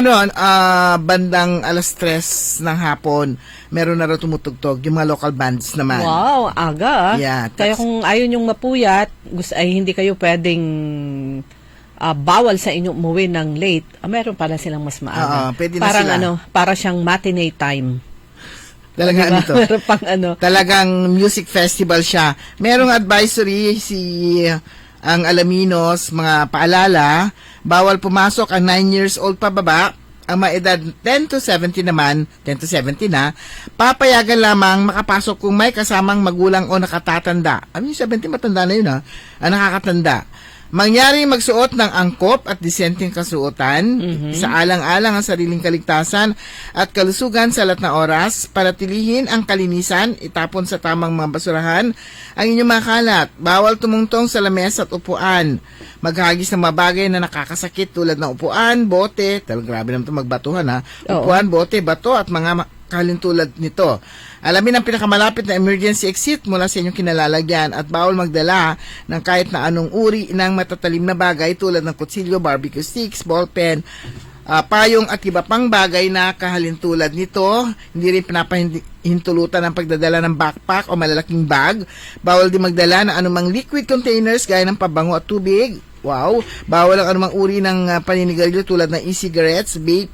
bandang 3:00 ng hapon, meron na raw tumutugtog yung mga local bands naman. Wow, aga. Yeah, kaya kung ayaw nyong mapuyat, hindi kayo pwedeng bawal sa inyo umuwi ng late. Meron pala silang mas maaga. Pwede na sila. Para siyang matinee time. Talagang diba? Talagang music festival siya. Merong advisory ang Alaminos, mga paalala, bawal pumasok ang 9 years old pababa. Ang mga edad 10 to 70 naman, 10 to 70 na, papayagan lamang makapasok kung may kasamang magulang o nakatatanda. 70 matanda na yun ang nakakatanda. Mangyari magsuot ng angkop at disenteng kasuotan, sa alang-alang ang sariling kaligtasan at kalusugan sa lahat na oras, panatilihin ang kalinisan, itapon sa tamang mga basurahan ang inyong mga kalat, bawal tumungtong sa lamesa at upuan, maghagis ng mga bagay na nakakasakit tulad ng upuan, bote, grabe naman ito magbatuhan upuan, bote, bato at mga kalintulad nito. Alamin ang pinakamalapit na emergency exit mula sa inyong kinalalagyan at bawal magdala ng kahit na anong uri ng matatalim na bagay tulad ng kutsilyo, barbecue sticks, ballpen, payong at iba pang bagay na kahalintulad nito. Hindi rin pinapahintulutan ang pagdadala ng backpack o malalaking bag. Bawal din magdala ng anumang liquid containers gaya ng pabango at tubig. Wow! Bawal ang anumang uri ng paninigarilyo tulad ng e-cigarettes, vape,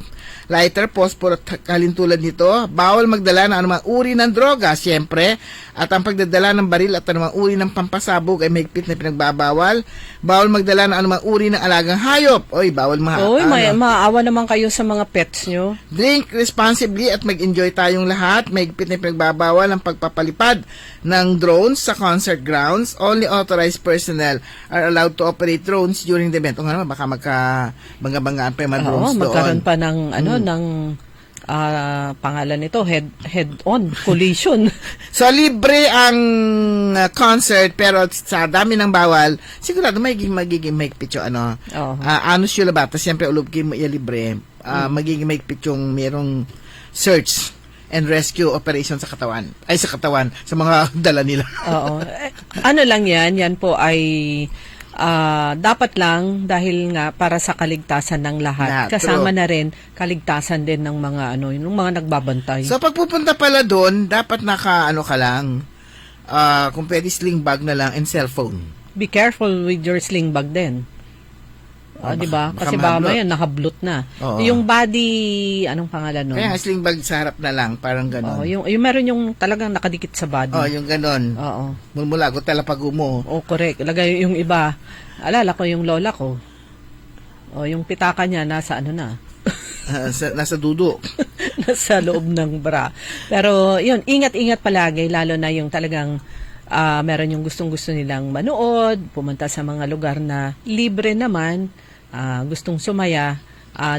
lighter, phosphor at kalintulad nito. Bawal magdala ng anumang uri ng droga, siyempre. At ang pagdadala ng baril at anumang uri ng pampasabog ay mahigpit na pinagbabawal. Bawal magdala ng anumang uri ng alagang hayop. Oy, bawal maawa naman kayo sa mga pets nyo. Drink responsibly at mag-enjoy tayong lahat. Mahigpit na pinagbabawal ang pagpapalipad ng drones sa concert grounds. Only authorized personnel are allowed to operate drones during the event. O nga naman, baka magkabangga-banggaan pa yung mga drones doon. Magkaroon pa ng, ng pangalan nito, head-on collision. So, libre ang concert, pero sa dami ng bawal, sigurado magiging mahigpit yung anos yun ba? Tapos, siyempre, ulubkin mo libre. Magiging mahigpit yung merong search and rescue operation sa katawan, sa mga dala nila. Oo. Ano lang yan po ay dapat lang dahil nga para sa kaligtasan ng lahat. Kasama na rin kaligtasan din ng mga yung mga nagbabantay. So pag pupunta pala doon, dapat ka lang, kung pwede sling bag na lang and cellphone. Be careful with your sling bag din. Di ba? Kasi baka yan, nakablot na. Oo. Yung body, anong pangalan nun? Kaya sling bag sa harap na lang, parang gano'n. Yung meron yung talagang nakadikit sa body. Yung gano'n. Oo. Mulmula ko talapago mo. Correct. Lagay yung iba. Alala ko yung lola ko. Yung pitaka niya nasa na. Nasa dudo. Nasa loob ng bra. Pero yun, ingat-ingat palagi, lalo na yung talagang meron yung gustong-gusto nilang manood, pumunta sa mga lugar na libre naman, gustong sumaya,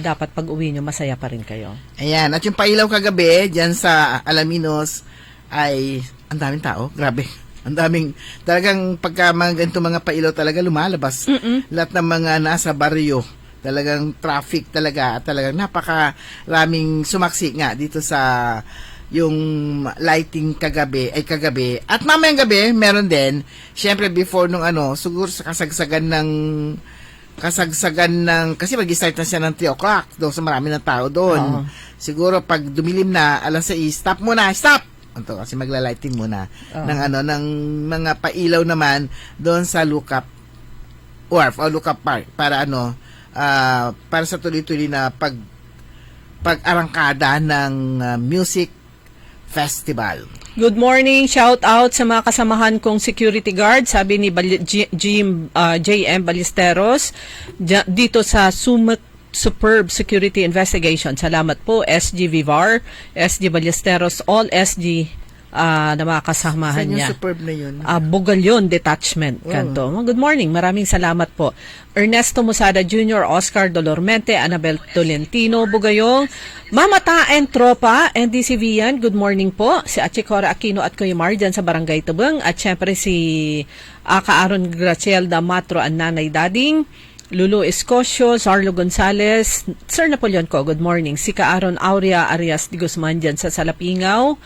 dapat pag uwi nyo, masaya pa rin kayo. Ayan, at yung pailaw kagabi, dyan sa Alaminos, ay ang daming tao, grabe. Ang daming, talagang pagka mga ganito mga pailaw talaga lumalabas. Lahat ng mga nasa baryo, talagang traffic talaga, talagang napakaraming sumaksi nga dito sa yung lighting kagabi. At mamayang gabi, meron din, syempre before nung siguro sa kasagsagan ng, kasi mag-start na siya ng 3 o'clock, doon sa marami ng tao doon. Siguro pag dumilim na, alas 6, stop muna, stop! Kasi magla-lighting muna ng mga pailaw naman doon sa Lookup Wharf o Lookup Park para para sa tuloy-tuloy na pag-arangkada ng music festival. Good morning, shout out sa mga kasamahan kong security guard, sabi ni JM Ballesteros dito sa Superb Security Investigation. Salamat po, SG Vivar, SG Ballesteros, all SG na mga kasamahan niya. Saan yung superb na yun? Bugalyon Detachment. Kanto. Good morning, maraming salamat po. Ernesto Musada Jr., Oscar Dolormente, Annabel Tolentino, Bugayong, Mamataen Tropa, NDC Vian, good morning po. Si Achicora Aquino at Kuya Mar dyan sa Barangay Tubang. At syempre si Aaron Gracielda Matro ang Nanay Dading, Lulu Escosio, Zarlo Gonzales, Sir Napoleon ko, good morning. Si Aaron Aurea Arias de Guzman dyan sa Salapingaw,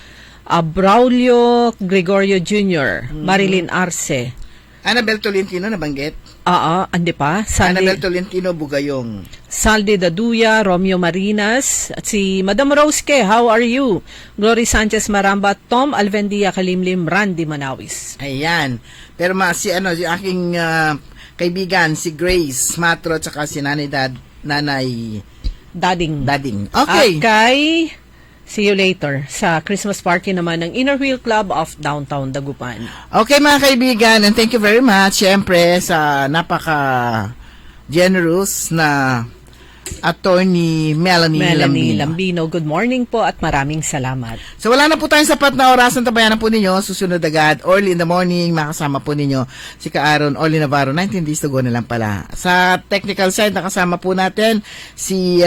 Braulio Gregorio Jr., Marilyn Arce. Annabel Tolentino nabanggit? Andi pa. Annabel Tolentino Bugayong. Saldi Daduya, Romeo Marinas, at si Madam Rosque, how are you? Glory Sanchez Maramba, Tom Alvendia Kalimlim, Randy Manawis. Ayan. Pero si aking kaibigan, si Grace Matro, at saka si Nanay Dading. Okay. At kay see you later sa Christmas party naman ng Inner Wheel Club of Downtown Dagupan. Okay mga kaibigan, and thank you very much syempre sa napaka-generous na Attorney Melanie Lambino. Good morning po at maraming salamat. So wala na po tayong sapat na orasan, tabayanan po ninyo. Susunod agad, early in the morning, makasama po ninyo si Ka-Aaron Orly Navarro. 19 days to go na lang pala. Sa technical side, nakasama po natin si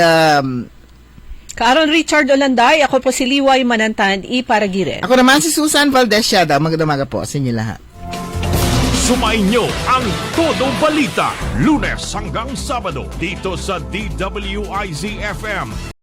Ka-Aaron Richard Olanday, ako po si Liway Manantan, Paragiren. Ako naman si Susan Valdez Siada. Magandang po sa inyo lahat. Sumainyo ang Todo Balita, Lunes hanggang Sabado dito sa DWIZ FM